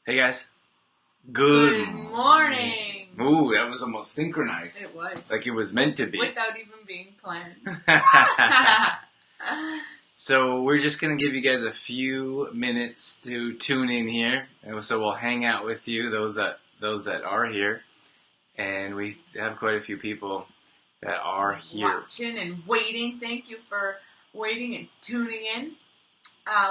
Hey guys. Good morning. Ooh, that was almost synchronized. It was. Like it was meant to be. Without even being planned. So we're just going to give you guys a few minutes to tune in here. And so we'll hang out with you, those that are here. And we have quite a few people that are here. Watching and waiting. Thank you for waiting and tuning in.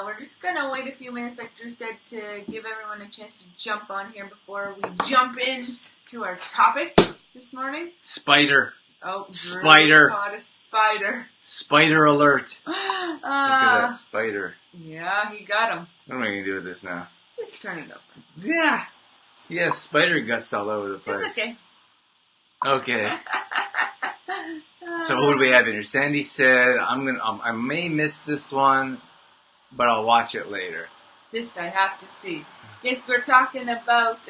We're just going to wait a few minutes, like Drew said, to give everyone a chance to jump on here before we jump in to our topic this morning. Spider. Oh, Drew Spider. caught a spider. Spider alert. Look at that spider. Yeah, he got him. What am I going to do with this now? Just turn it over. Yeah. Yeah, spider guts all over the place. It's okay. Okay. So who do we have in here? Sandy said, I may miss this one, but I'll watch it later. This I have to see. Yes, we're talking about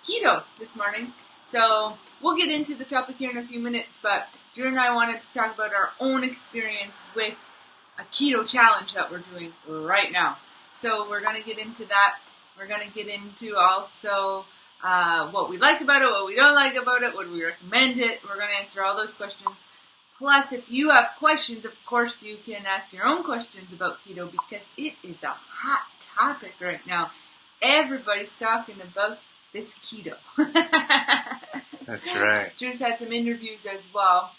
keto this morning. So we'll get into the topic here in a few minutes, but Drew and I wanted to talk about our own experience with a keto challenge that we're doing right now. So we're going to get into that. We're going to get into also what we like about it, what we don't like about it, would we recommend it. We're going to answer all those questions. Plus, if you have questions, of course, you can ask your own questions about keto because it is a hot topic right now. Everybody's talking about this keto. That's right. Drew's had some interviews as well.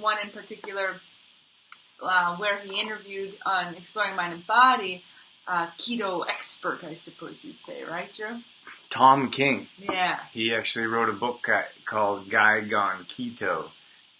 One in particular where he interviewed on Exploring Mind and Body, keto expert, I suppose you'd say, right, Drew? Tom King. Yeah. He actually wrote a book called Guy Gone Keto.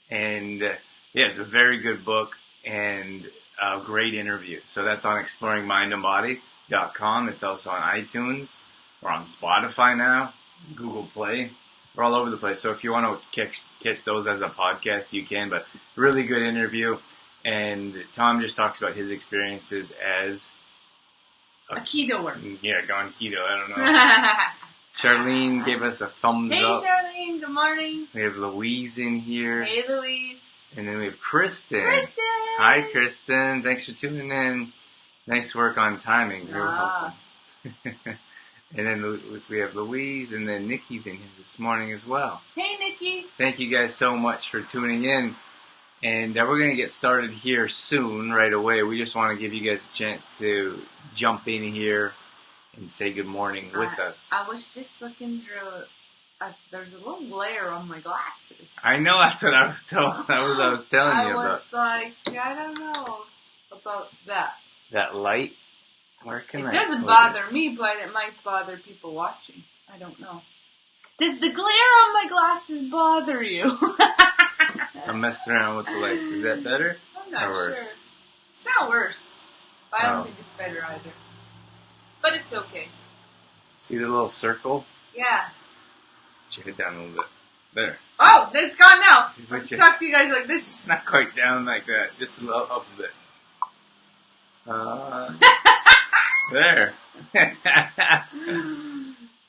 And yeah, it's a very good book and a great interview. So that's on exploringmindandbody.com. It's also on iTunes. We're on Spotify now, Google Play. We're all over the place. So if you want to catch those as a podcast, you can. But really good interview. And Tom just talks about his experiences as a ketoer. Yeah, gone keto. I don't know. Charlene gave us a thumbs up. Hey, Charlene. Good morning. We have Louise in here. Hey, Louise. And then we have Kristin. Kristin. Hi, Kristin. Thanks for tuning in. Nice work on timing. Real helpful. And then we have Louise, and then Nikki's in here this morning as well. Hey, Nikki. Thank you guys so much for tuning in. And we're going to get started here soon, right away. We just want to give you guys a chance to jump in here and say good morning with us. I was just looking through. There's a little glare on my glasses. I know, that's what I was telling. That was what I was telling you about. I was like, I don't know about that. That light. Where can it doesn't bother me, but it might bother people watching. I don't know. Does the glare on my glasses bother you? I'm messing around with the lights. Is that better? I'm not sure. It's not worse. But I don't think it's better either. But it's okay. See the little circle? Yeah. Put your head down a little bit. There. Oh, it's gone now. Let's talk to you guys like this. Not quite down like that. Just a little up a bit. There.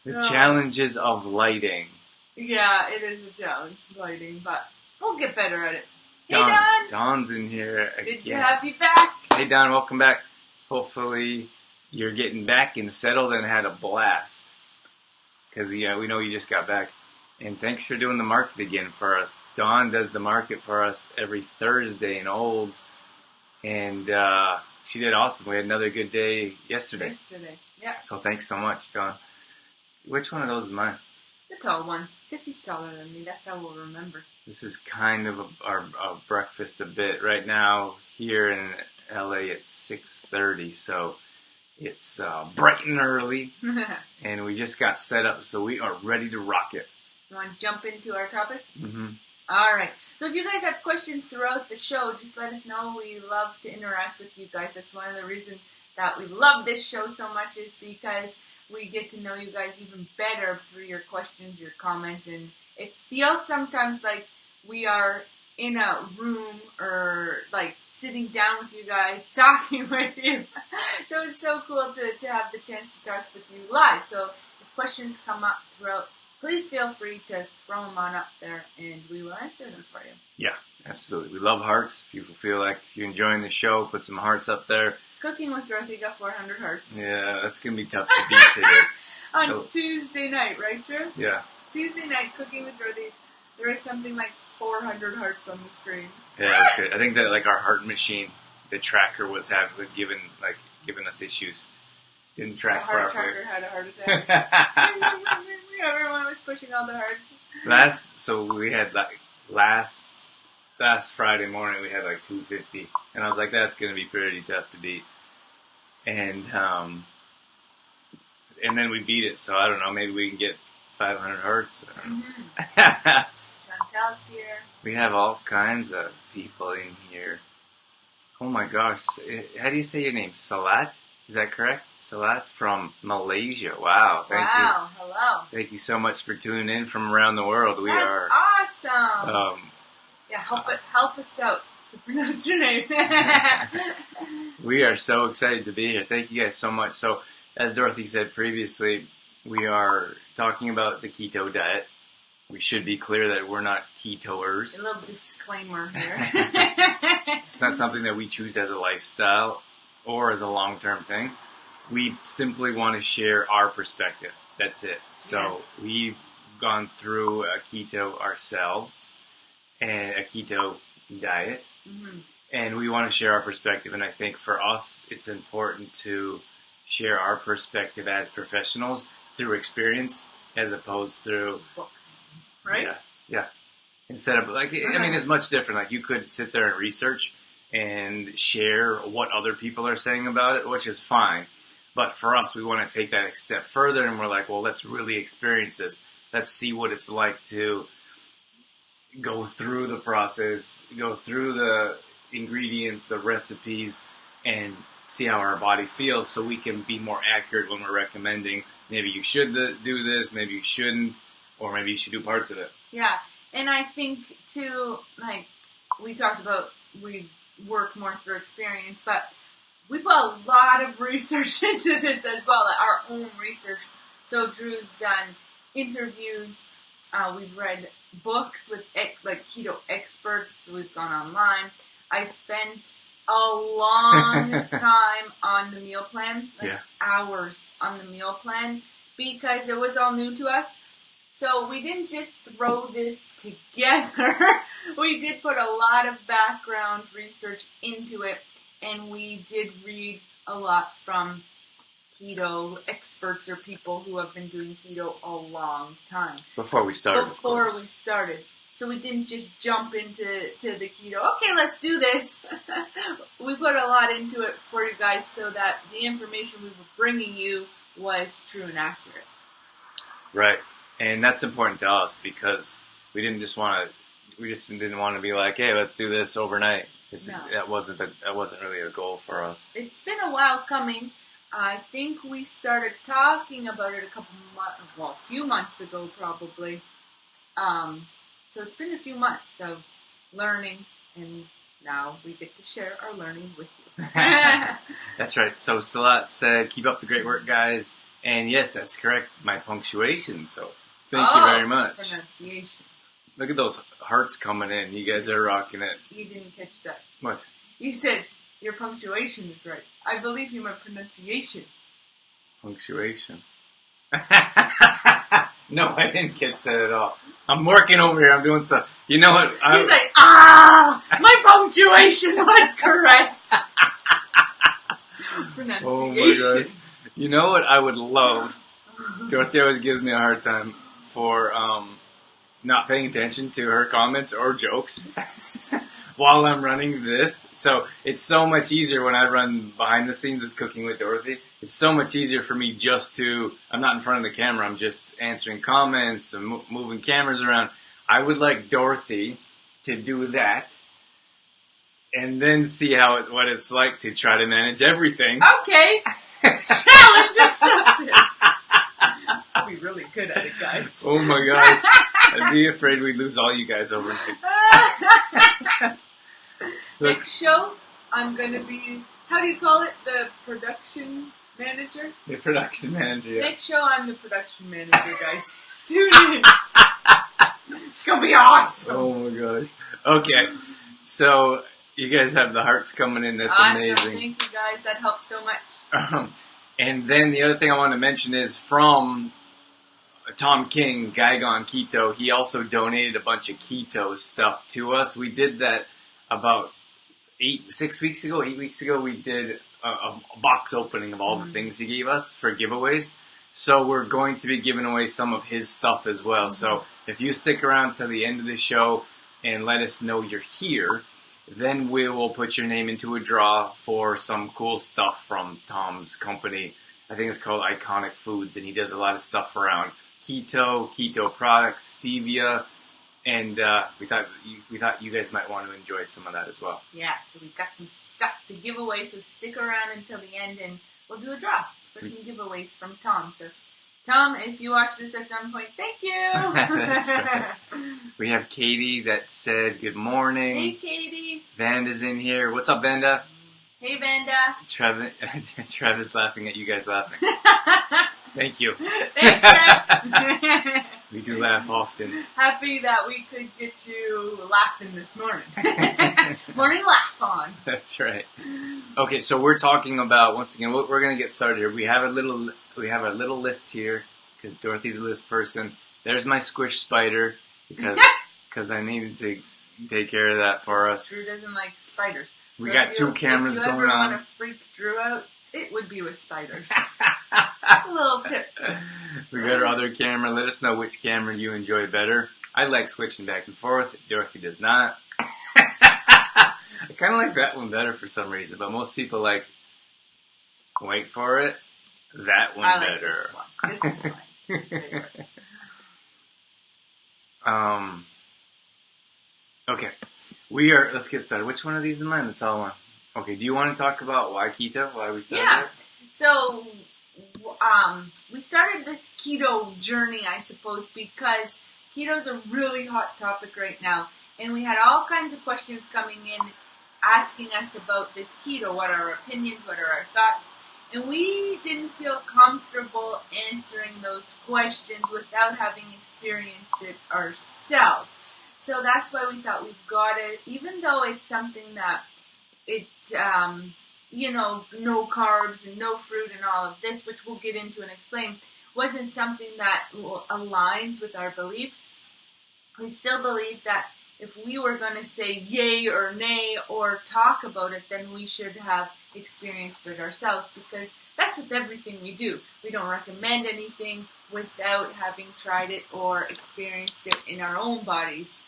The challenges of lighting. Yeah, it is a challenge, lighting, but we'll get better at it. Hey, Don. Don. Don's in here again. Good to have you back. Hey, Don, welcome back. Hopefully you're getting back and settled and had a blast. Because, yeah, we know you just got back. And thanks for doing the market again for us. Dawn does the market for us every Thursday in Olds. And she did awesome. We had another good day yesterday. Yeah. So thanks so much, Dawn. Which one of those is mine? The tall one. Because he's taller than me. That's how we'll remember. This is kind of our breakfast a bit. Right now, here in LA, it's 6:30. So it's bright and early. And we just got set up. So we are ready to rock it. You want to jump into our topic? Mm-hmm. All right. So if you guys have questions throughout the show, just let us know. We love to interact with you guys. That's one of the reasons that we love this show so much is because we get to know you guys even better through your questions, your comments, and it feels sometimes like we are in a room or like sitting down with you guys, talking with you. So it's so cool to have the chance to talk with you live. So if questions come up throughout, please feel free to throw them on up there and we will answer them for you. Yeah, absolutely. We love hearts. If you feel like if you're enjoying the show, put some hearts up there. Cooking with Dorothy got 400 hearts. Yeah, that's going to be tough to beat today. On Tuesday night, right, Drew? Yeah. Tuesday night, Cooking with Dorothy, there was something like 400 hearts on the screen. Yeah, that's good. I think that like our heart machine, the tracker was giving us issues. Didn't track the heart properly. Tracker had a heart attack. Everyone was pushing all the hearts. We had like last Friday morning we had like 250, and I was like, that's going to be pretty tough to beat. And then we beat it. So I don't know. Maybe we can get 500 hearts. I don't know. Chantel's here. We have all kinds of people in here. Oh my gosh. How do you say your name? Salat? Is that correct? Salat from Malaysia. Wow. Thank you. Wow. Hello. Thank you so much for tuning in from around the world. That's awesome. Yeah, help us out to pronounce your name. We are so excited to be here. Thank you guys so much. So, as Dorothy said previously, we are talking about the keto diet. We should be clear that we're not ketoers. A little disclaimer here. It's not something that we choose as a lifestyle or as a long-term thing. We simply want to share our perspective. That's it. So we've gone through a keto ourselves and a keto diet. Mm-hmm. And we want to share our perspective. And I think for us, it's important to share our perspective as professionals through experience as opposed through books, right? Yeah. Instead of it's much different. Like you could sit there and research and share what other people are saying about it, which is fine. But for us, we want to take that a step further, and we're like, well, let's really experience this. Let's see what it's like to go through the process, go through the ingredients, the recipes, and see how our body feels so we can be more accurate when we're recommending maybe you should do this, maybe you shouldn't, or maybe you should do parts of it. Yeah, and I think, too, like we talked about, we work more through experience, but we put a lot of research into this as well, like our own research. So Drew's done interviews, we've read books with like keto experts, we've gone online. I spent a long time on the meal plan, hours on the meal plan, because it was all new to us. So we didn't just throw this together. We did put a lot of background research into it, and we did read a lot from keto experts or people who have been doing keto a long time. Before we started. So we didn't just jump into the keto. Okay, let's do this. We put a lot into it for you guys so that the information we were bringing you was true and accurate. Right. And that's important to us because we didn't just want to be like, hey, let's do this overnight. That wasn't really a goal for us. It's been a while coming. I think we started talking about it a few months ago probably. So it's been a few months of learning, and now we get to share our learning with you. That's right. So Salat said, keep up the great work, guys. And yes, that's correct. My punctuation. So thank you very much. Pronunciation. Look at those hearts coming in. You guys are rocking it. You didn't catch that. What? You said your punctuation is right. I believe you meant pronunciation. Punctuation. No, I didn't catch that at all. I'm working over here. I'm doing stuff. You know what? He's like, my punctuation was correct. Pronunciation. Oh my gosh. You know what I would love? Dorothy always gives me a hard time for not paying attention to her comments or jokes while I'm running this. So it's so much easier when I run behind the scenes of Cooking with Dorothy. It's so much easier for me I'm not in front of the camera, I'm just answering comments and moving cameras around. I would like Dorothy to do that and then see what it's like to try to manage everything. Okay. Challenge accepted. I'll be really good at it, guys. Oh my gosh. I'd be afraid we'd lose all you guys overnight. Next show, I'm going to be, how do you call it? The production manager? The production manager, yeah. Next show, I'm the production manager, guys. Tune in. It's going to be awesome. Oh my gosh. Okay. So, You guys have the hearts coming in. That's awesome. amazing. Thank you guys. That helps so much. And then the other thing I want to mention is from Tom King, Guy Gone Keto. He also donated a bunch of keto stuff to us. We did that about 8 weeks ago. We did a box opening of all the things he gave us for giveaways. So we're going to be giving away some of his stuff as well. So if you stick around till the end of the show and let us know you're here, then we will put your name into a draw for some cool stuff from Tom's company. I think it's called Iconic Foods, and he does a lot of stuff around keto products, stevia, and we thought you guys might want to enjoy some of that as well. Yeah, so we've got some stuff to give away, so stick around until the end, and we'll do a draw for some giveaways from Tom. So, Tom, if you watch this at some point, thank you! That's right. We have Katie that said good morning. Hey, Katie. Vanda's in here. What's up, Vanda? Hey, Vanda. Trev is laughing at you guys laughing. Thank you. Thanks, Trev. We do laugh often. Happy that we could get you laughing this morning. Morning laugh on. That's right. Okay, so we're talking about, once again, we're going to get started here. We have a little list here because Dorothy's a list person. There's my squish spider because I needed to take care of that for us. Drew doesn't like spiders. We got two cameras going on. If you ever want to freak Drew out, it would be with spiders. A little tip. We got our other camera. Let us know which camera you enjoy better. I like switching back and forth. Dorothy does not. I kind of like that one better for some reason, but most people like, wait for it, that one I better. Like this one. This is my favorite. Okay. Let's get started. Which one of these is mine? The tall one. Okay, do you want to talk about why keto? Why we started it? So, we started this keto journey, I suppose, because keto is a really hot topic right now. And we had all kinds of questions coming in asking us about this keto, what are our opinions, what are our thoughts. And we didn't feel comfortable answering those questions without having experienced it ourselves. So that's why we thought we've got to, even though it's something that it's, no carbs and no fruit and all of this, which we'll get into and explain, wasn't something that aligns with our beliefs. We still believe that if we were going to say yay or nay or talk about it, then we should have experienced it ourselves, because that's with everything we do. We don't recommend anything without having tried it or experienced it in our own bodies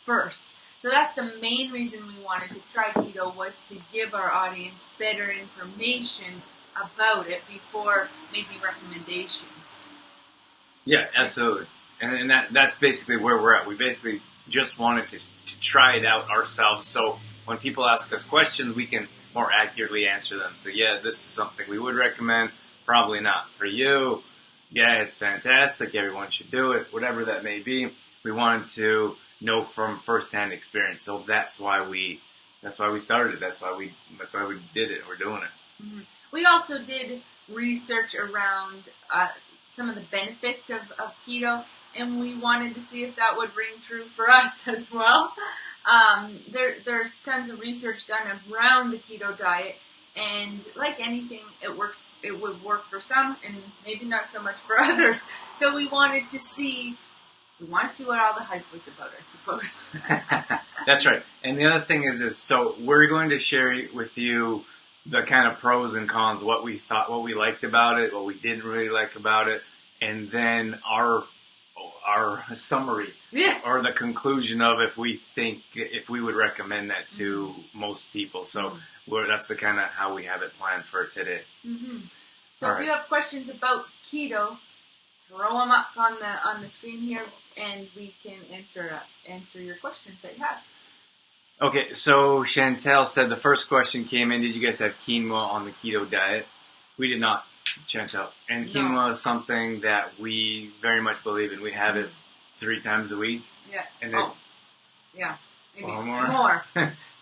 first. So that's the main reason we wanted to try keto, was to give our audience better information about it before making recommendations. Yeah, absolutely. And that's basically where we're at. We basically just wanted to try it out ourselves, so when people ask us questions, we can more accurately answer them. So yeah, this is something we would recommend, probably not for you. Yeah, it's fantastic, everyone should do it, whatever that may be. We wanted to know from firsthand experience, so that's why we started. That's why we did it. We're doing it. Mm-hmm. We also did research around some of the benefits of keto, and we wanted to see if that would ring true for us as well. There's tons of research done around the keto diet, and like anything, it would work for some, and maybe not so much for others. So we want to see what all the hype was about, I suppose. That's right. And the other thing is so we're going to share with you the kind of pros and cons, what we thought, what we liked about it, what we didn't really like about it, and then our summary, or the conclusion of if we would recommend that to most people. So that's the kind of how we have it planned for today. Mm-hmm. So if you have questions about keto, throw them up on the screen here, and we can answer your questions that you have. Okay, so Chantel said the first question came in, did you guys have quinoa on the keto diet? We did not, Chantel. And quinoa is something that we very much believe in. We have it 3 times a week. Yeah. And then, yeah. Maybe more.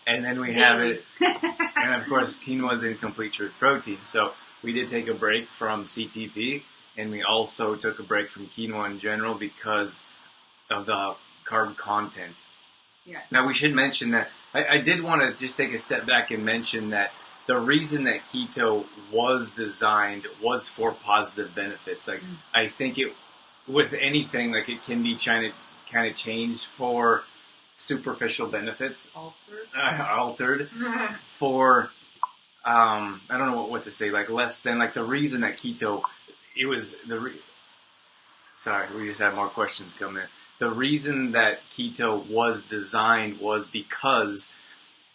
And then we have it, and of course quinoa is in complete truth protein. So we did take a break from CTP, and we also took a break from quinoa in general because of the carb content. Yeah. Now we should mention that I did want to just take a step back and mention that the reason that keto was designed was for positive benefits. Like, I think with anything, like, it can be kind of changed for superficial benefits. Altered. For, I don't know what to say, like, less than, like, the reason that keto, it was sorry, we just had more questions come in. The reason that keto was designed was because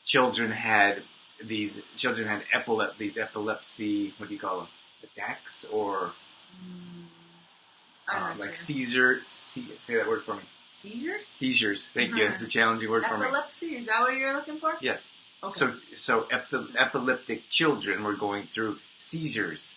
children had epilepsy, what do you call them? Attacks or like seizure. Say that word for me. Seizures? Seizures. Thank you. It's a challenging word for me. Epilepsy, is that what you're looking for? Yes. Okay. So epileptic children were going through seizures,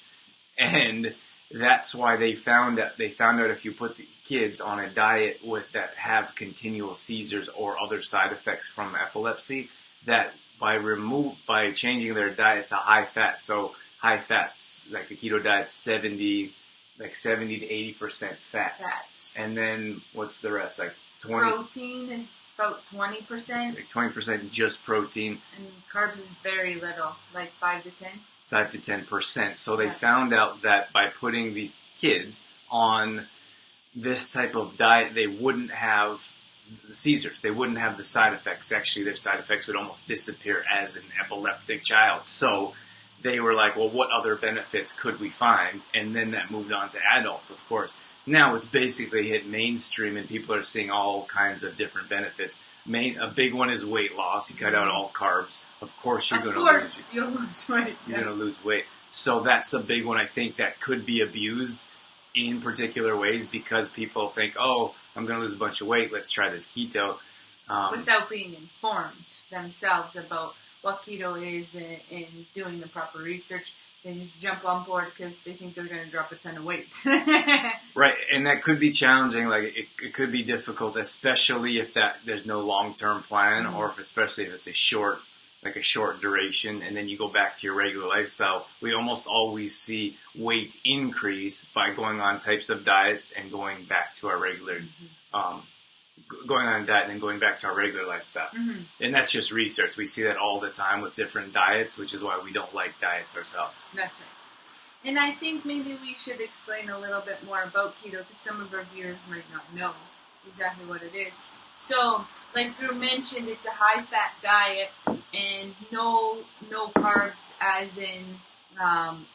and that's why they found out if you put the kids on a diet that have continual seizures or other side effects from epilepsy, that by changing their diet to high fat, so high fats, like the keto diet's 70 to 80% fats. And then what's the rest? Like 20. Protein is about 20%. Like 20% just protein. And carbs is very little, like 5 to 10. 5 to 10%. So they found out that by putting these kids on this type of diet, they wouldn't have the seizures. They wouldn't have the side effects. Actually, their side effects would almost disappear as an epileptic child. So they were like, well, what other benefits could we find? And then that moved on to adults, of course. Now it's basically hit mainstream, and people are seeing all kinds of different benefits. A big one is weight loss. You cut out all carbs. Of course, you'll lose weight. You're going to lose weight. So that's a big one, I think, that could be abused in particular ways because people think, oh, I'm going to lose a bunch of weight. Let's try this keto. Without being informed themselves about what keto is and doing the proper research. They just jump on board because they think they're going to drop a ton of weight. Right, and that could be challenging. Like it could be difficult, especially if there's no long-term plan, or especially if it's a short duration, and then you go back to your regular lifestyle. We almost always see weight increase by going on types of diets and going back to our regular, going on a diet and then going back to our regular lifestyle. And that's just research. We see that all the time with different diets, which is why we don't like diets ourselves. That's right. And I think maybe we should explain a little bit more about keto because some of our viewers might not know exactly what it is. So, like Drew mentioned, it's a high-fat diet and no carbs, as in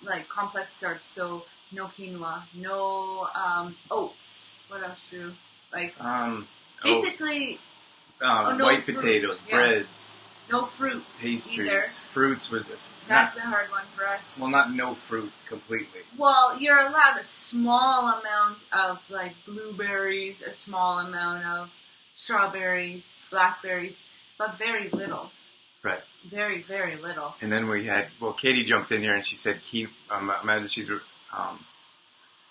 like complex carbs. So no quinoa, no oats. What else, Drew? Like basically, no white fruit. potatoes, breads, no fruit, pastries, either. Fruits was. That's a hard one for us. Well, not no fruit completely. Well, you're allowed a small amount of like blueberries, a small amount of strawberries, blackberries, but very little. Right. Very, very little. And then we had, Katie jumped in here and she said, imagine she's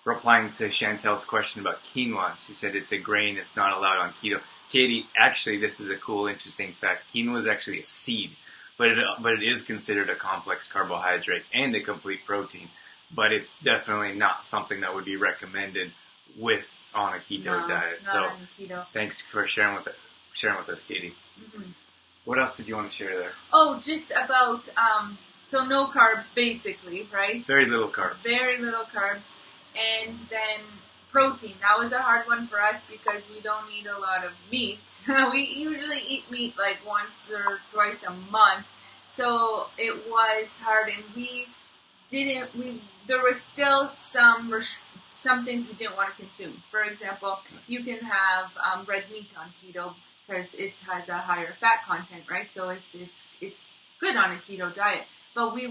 replying to Chantel's question about quinoa. She said it's a grain, it's not allowed on keto. Katie, actually, this is a cool, interesting fact. Quinoa is actually a seed, but it is considered a complex carbohydrate and a complete protein. But it's definitely not something that would be recommended on a keto diet. Not on keto. Thanks for sharing with us, Katie. What else did you want to share there? Oh, just about so no carbs, basically, right? Very little carbs. Very little carbs, and then protein. That was a hard one for us because we don't eat a lot of meat. We usually eat meat like once or twice a month, so it was hard, and there was still some things we didn't want to consume. For example, you can have red meat on keto because it has a higher fat content, right? So it's good on a keto diet. But we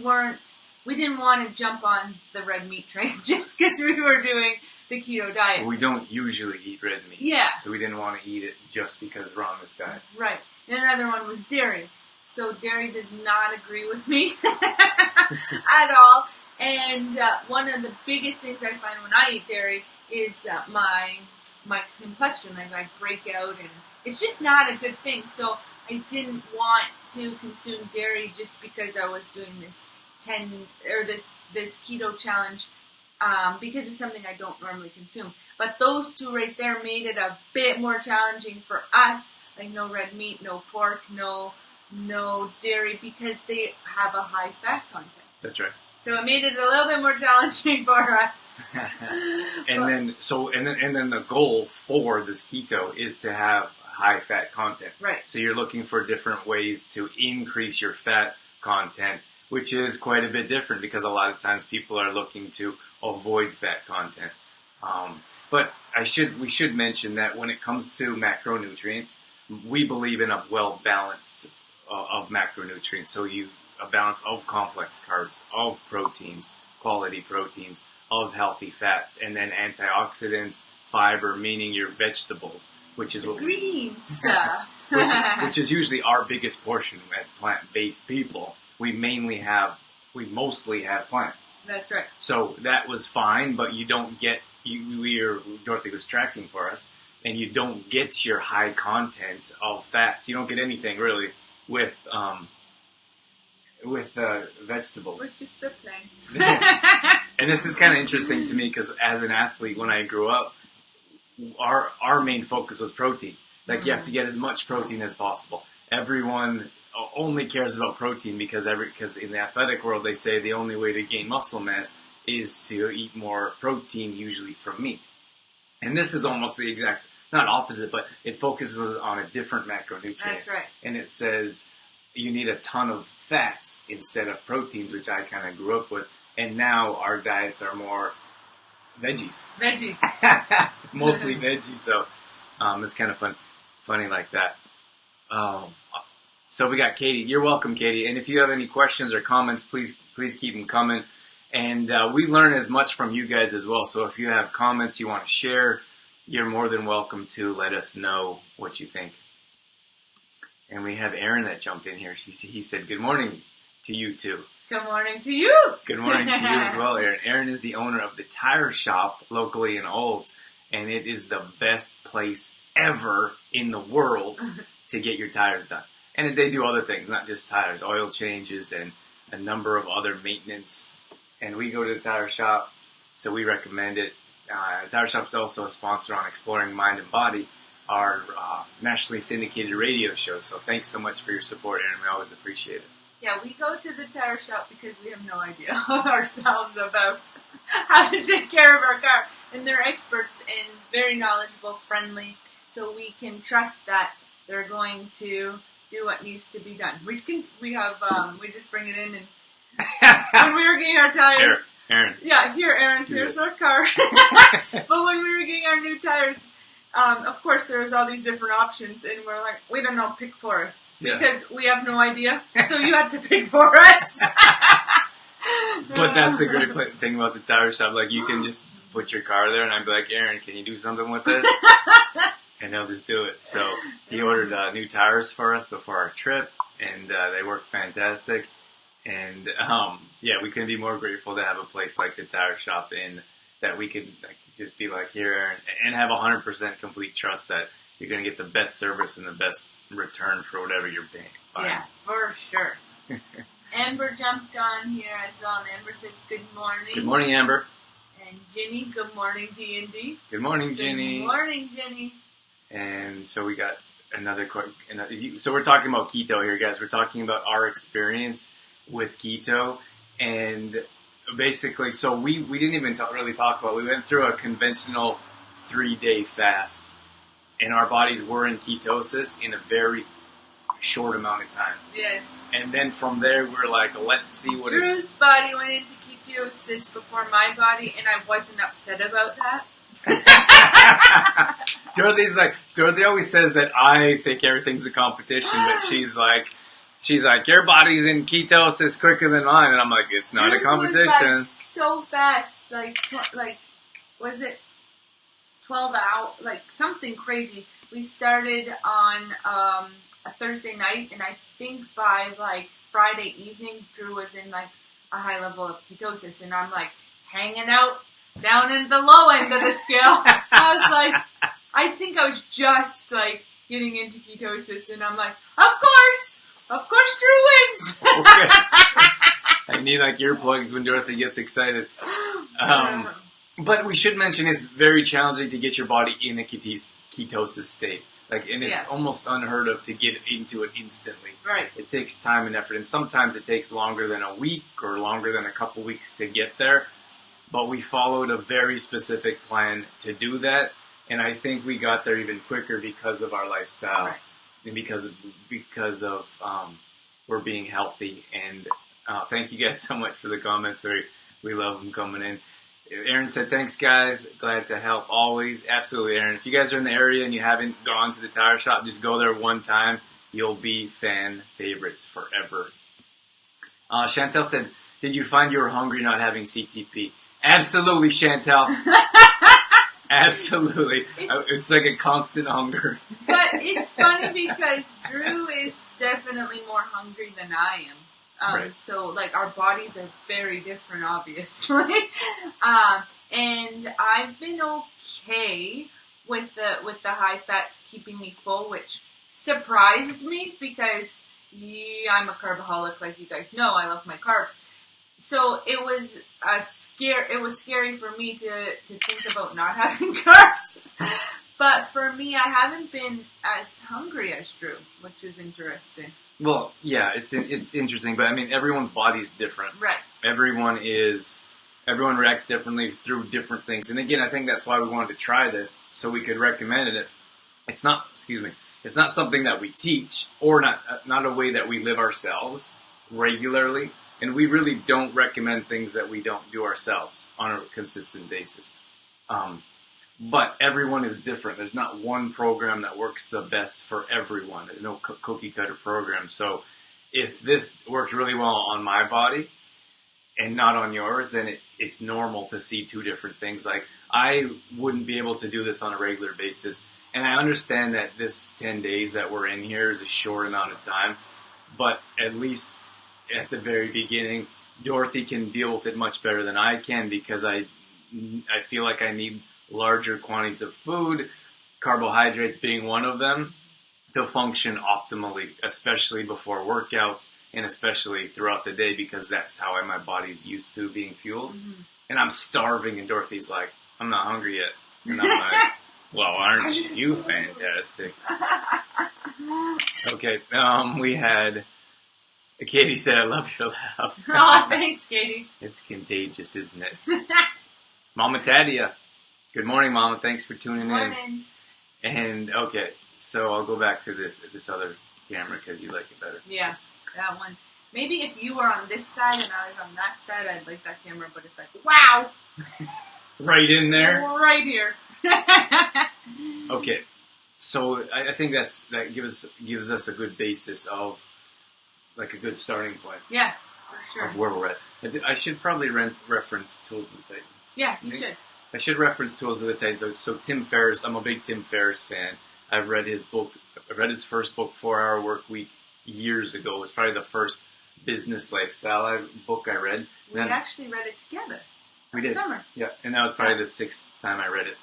didn't want to jump on the red meat train just because we were doing the keto diet. Well, we don't usually eat red meat. Yeah. So we didn't want to eat it just because we're on this diet. Right. And another one was dairy. So dairy does not agree with me at all. And one of the biggest things I find when I eat dairy is my complexion. Like I break out, and it's just not a good thing. So I didn't want to consume dairy just because I was doing this this keto challenge because it's something I don't normally consume. But those two right there made it a bit more challenging for us. Like no red meat, no pork, no no dairy because they have a high fat content. That's right. So it made it a little bit more challenging for us. and then the goal for this keto is to have high fat content. Right. So you're looking for different ways to increase your fat content, which is quite a bit different because a lot of times people are looking to avoid fat content. But we should mention that when it comes to macronutrients, we believe in a well-balanced of macronutrients. So a balance of complex carbs, of proteins, quality proteins, of healthy fats, and then antioxidants, fiber, meaning your vegetables, which is what green stuff. which is usually our biggest portion as plant-based people. We mostly have plants. That's right. So that was fine, but you don't get. Dorothy was tracking for us, and you don't get your high content of fats. You don't get anything really with vegetables. With just the plants. And this is kind of interesting to me because as an athlete, when I grew up, our main focus was protein. Like you have to get as much protein as possible. Everyone only cares about protein because in the athletic world they say the only way to gain muscle mass is to eat more protein, usually from meat. And this is almost the exact, not opposite, but it focuses on a different macronutrient. That's right. And it says you need a ton of fats instead of proteins, which I kind of grew up with. And now our diets are more veggies. Veggies. Mostly veggies, so it's kind of funny like that. So we got Katie. You're welcome, Katie. And if you have any questions or comments, please keep them coming. And we learn as much from you guys as well. So if you have comments you want to share, you're more than welcome to let us know what you think. And we have Aaron that jumped in here. He said, good morning to you too. Good morning to you. Good morning to you as well, Aaron. Aaron is the owner of the tire shop locally in Olds. And it is the best place ever in the world to get your tires done. And they do other things, not just tires, oil changes and a number of other maintenance. And we go to the tire shop, so we recommend it. The tire shop is also a sponsor on Exploring Mind and Body, our nationally syndicated radio show. So thanks so much for your support, Aaron. We always appreciate it. Yeah, we go to the tire shop because we have no idea ourselves about how to take care of our car. And they're experts and very knowledgeable, friendly, so we can trust that they're going to do what needs to be done. We just bring it in and when we were getting our tires. Here, Aaron. Yeah, here, Aaron, here's our car. But when we were getting our new tires, of course, there's all these different options, and we're like, we don't know, pick for us. Yeah. Because we have no idea, so you have to pick for us. But that's the great thing about the tire shop. Like, you can just put your car there, and I'd be like, Aaron, can you do something with this? And he'll just do it. So he ordered new tires for us before our trip, and they work fantastic. And we couldn't be more grateful to have a place like the tire shop in that we could just be like here and have 100% complete trust that you're going to get the best service and the best return for whatever you're paying. Yeah, for sure. Amber jumped on here as well, and Amber says good morning. Good morning, Amber. And Jenny, good morning, D&D. Good morning, Jenny. Good morning, Jenny. And so we got another so we're talking about keto here, guys. We're talking about our experience with keto, and basically, so we didn't even really talk about. We went through a conventional 3-day fast, and our bodies were in ketosis in a very short amount of time. Yes. And then from there, we're like, let's see what. Drew's body went into ketosis before my body, and I wasn't upset about that. Dorothy always says that I think everything's a competition, but she's like, your body's in ketosis quicker than mine, and I'm like, it's not Drew's a competition. Was so fast, was it 12 hours, something crazy. We started on a Thursday night, and I think by Friday evening, Drew was in a high level of ketosis, and I'm hanging out down in the low end of the scale. I was I think I was just getting into ketosis, and I'm of course Drew wins. Okay. I need earplugs when Dorothy gets excited. But we should mention it's very challenging to get your body in a ketosis state. And it's almost unheard of to get into it instantly. Right. It takes time and effort, and sometimes it takes longer than a week or longer than a couple weeks to get there. But we followed a very specific plan to do that, and I think we got there even quicker because of our lifestyle, and because of we're being healthy. And thank you guys so much for the comments. We love them coming in. Aaron said, "Thanks, guys. Glad to help always." Absolutely, Aaron. If you guys are in the area and you haven't gone to the tire shop, just go there one time. You'll be fan favorites forever. Chantel said, "Did you find you were hungry not having CTP?" Absolutely, Chantel. Absolutely. It's like a constant hunger. But it's funny because Drew is definitely more hungry than I am. Right. So, our bodies are very different, obviously. And I've been okay with the high fats keeping me full, which surprised me because I'm a carboholic, like you guys know. I love my carbs. So it was scary for me to think about not having carbs. But for me, I haven't been as hungry as Drew, which is interesting. Well, yeah, it's interesting, but I mean, everyone's body is different. Right. Everyone reacts differently through different things. And again, I think that's why we wanted to try this, so we could recommend it. It's not something that we teach, or not a way that we live ourselves regularly. And we really don't recommend things that we don't do ourselves on a consistent basis. But everyone is different. There's not one program that works the best for everyone. There's no cookie cutter program. So if this worked really well on my body and not on yours, then it's normal to see two different things. Like, I wouldn't be able to do this on a regular basis. And I understand that this 10 days that we're in here is a short amount of time. But at least at the very beginning, Dorothy can deal with it much better than I can, because I feel like I need larger quantities of food, carbohydrates being one of them, to function optimally, especially before workouts and especially throughout the day, because that's how my body's used to being fueled. Mm-hmm. And I'm starving, and Dorothy's like, "I'm not hungry yet." And I'm like, "Well, aren't you fantastic?" Okay, we had... Katie said, "I love your laugh." Oh, thanks, Katie. It's contagious, isn't it? Mama Tadia. Good morning, Mama. Thanks for tuning in. And, okay, so I'll go back to this other camera because you like it better. Yeah, that one. Maybe if you were on this side and I was on that side, I'd like that camera, but it's like, wow! Right in there? Right here. Okay, so I think that gives us a good basis of, like, a good starting point. Yeah, for sure. Of where we're at. I should probably reference Tools of the Titans. Yeah, you should. I should reference Tools of the Titans. So Tim Ferriss, I'm a big Tim Ferriss fan. I've read his book. I read his first book, 4 Hour Work Week, years ago. It was probably the first business lifestyle book I read. We actually read it together. We did. Summer. Yeah, and that was probably the 6th time I read it.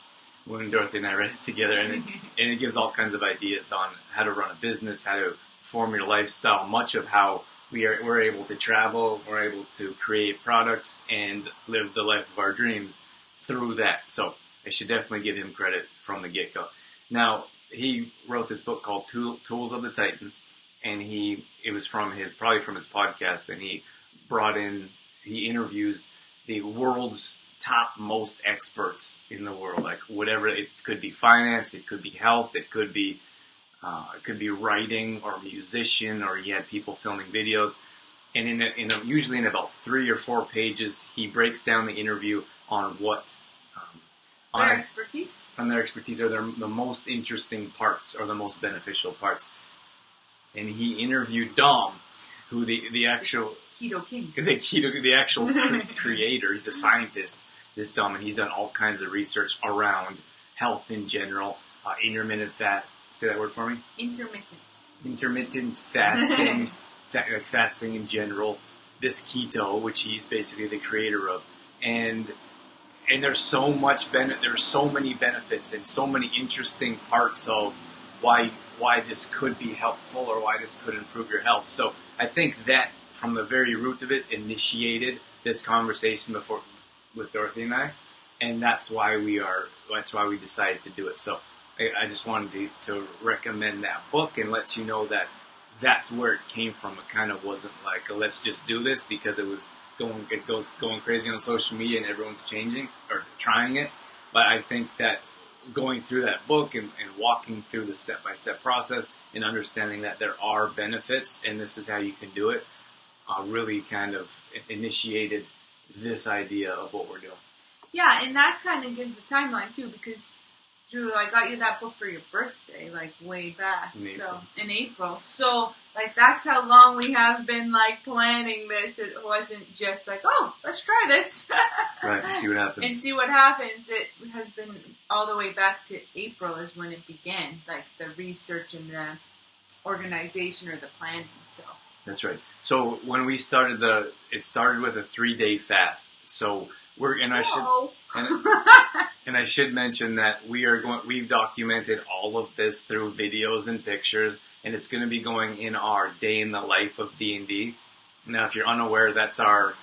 When Dorothy and I read it together, and it gives all kinds of ideas on how to run a business, how to form your lifestyle. Much of how we're able to travel, we're able to create products and live the life of our dreams through that. So I should definitely give him credit from the get-go. Now, he wrote this book called Tools of the Titans, and it was probably from his podcast, and he interviews the world's top most experts in the world, like whatever. It could be finance, it could be health, it could be writing or musician, or he had people filming videos. And usually in about 3 or 4 pages, he breaks down the interview on what their expertise are the most interesting parts or the most beneficial parts. And he interviewed Dom, who the actual Keto King, the actual creator. He's a scientist, this Dom, and he's done all kinds of research around health in general, intermittent fat. Say that word for me. Intermittent fasting, like fasting in general. This keto, which he's basically the creator of, and there's so many benefits and so many interesting parts of why this could be helpful or why this could improve your health. So I think that from the very root of it initiated this conversation with Dorothy and I, and that's why we decided to do it. So I just wanted to recommend that book and let you know that that's where it came from. It kind of wasn't like let's just do this because it was going crazy on social media and everyone's changing or trying it. But I think that going through that book and walking through the step-by-step process and understanding that there are benefits and this is how you can do it really kind of initiated this idea of what we're doing. Yeah, and that kind of gives a timeline too, because Drew, I got you that book for your birthday, like way back. In April. So, like, that's how long we have been, like, planning this. It wasn't just like, oh, let's try this. Right, and see what happens. And see what happens. It has been all the way back to April is when it began, like, the research and the organization or the planning, so. That's right. So, when we started it started with a 3-day fast. So, I should mention that we've documented all of this through videos and pictures, and it's going to be going in our Day in the Life of D&D. Now, if you're unaware, that's our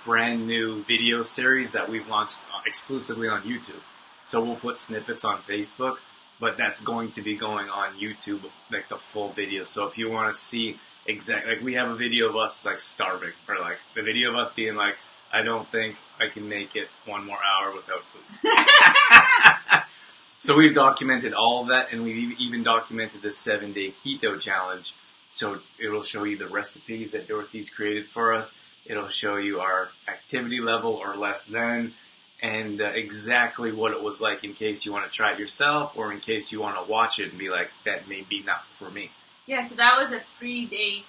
brand new video series that we've launched exclusively on YouTube. So we'll put snippets on Facebook, but that's going to be going on YouTube, like the full video. So if you want to see exactly, like we have a video of us like starving, or like the video of us being like, I don't think I can make it one more hour without food. So we've documented all of that, and we've even documented the 7-day keto challenge. So it'll show you the recipes that Dorothy's created for us. It'll show you our activity level or less than, and exactly what it was like in case you want to try it yourself, or in case you want to watch it and be like, that may be not for me. Yeah, so that was a 3-day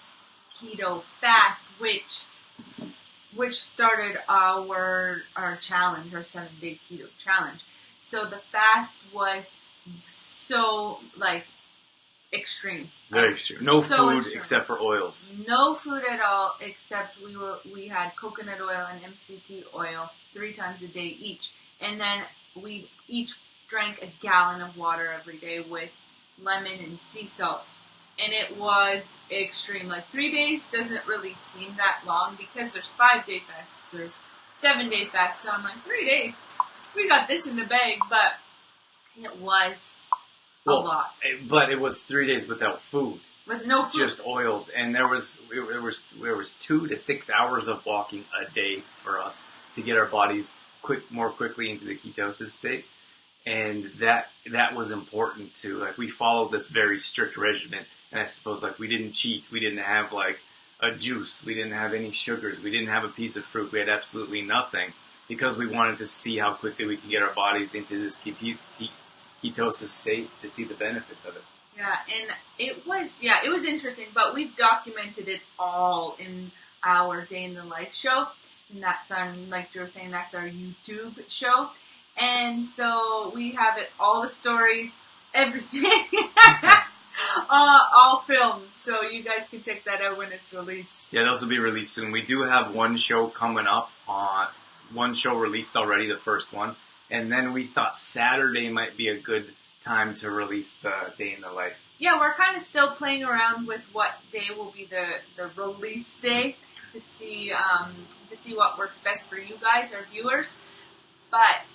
keto fast, which started our challenge, our 7-day keto challenge. So the fast was so, like, extreme. Very extreme. No food except for oils. No food at all, except we had coconut oil and MCT oil 3 times a day each. And then we each drank a gallon of water every day with lemon and sea salt. And it was extreme. Like 3 days doesn't really seem that long because there's 5-day fasts, there's 7-day fasts. So I'm like, 3 days, we got this in the bag. But it was a lot. But it was 3 days without food. With no food. Just oils. And there was 2 to 6 hours of walking a day for us to get our bodies more quickly into the ketosis state. And that was important too. Like we followed this very strict regimen. And I suppose, like, we didn't cheat. We didn't have, like, a juice. We didn't have any sugars. We didn't have a piece of fruit. We had absolutely nothing because we wanted to see how quickly we can get our bodies into this ketosis state to see the benefits of it. Yeah, and it was interesting, but we've documented it all in our Day in the Life show. And that's on, like Drew was saying, that's our YouTube show. And so we have it, all the stories, everything. All filmed, so you guys can check that out when it's released. Yeah, those will be released soon. We do have one show coming up. One show released already, the first one. And then we thought Saturday might be a good time to release the Day in the Life. Yeah, we're kind of still playing around with what day will be the release day to see what works best for you guys, our viewers. But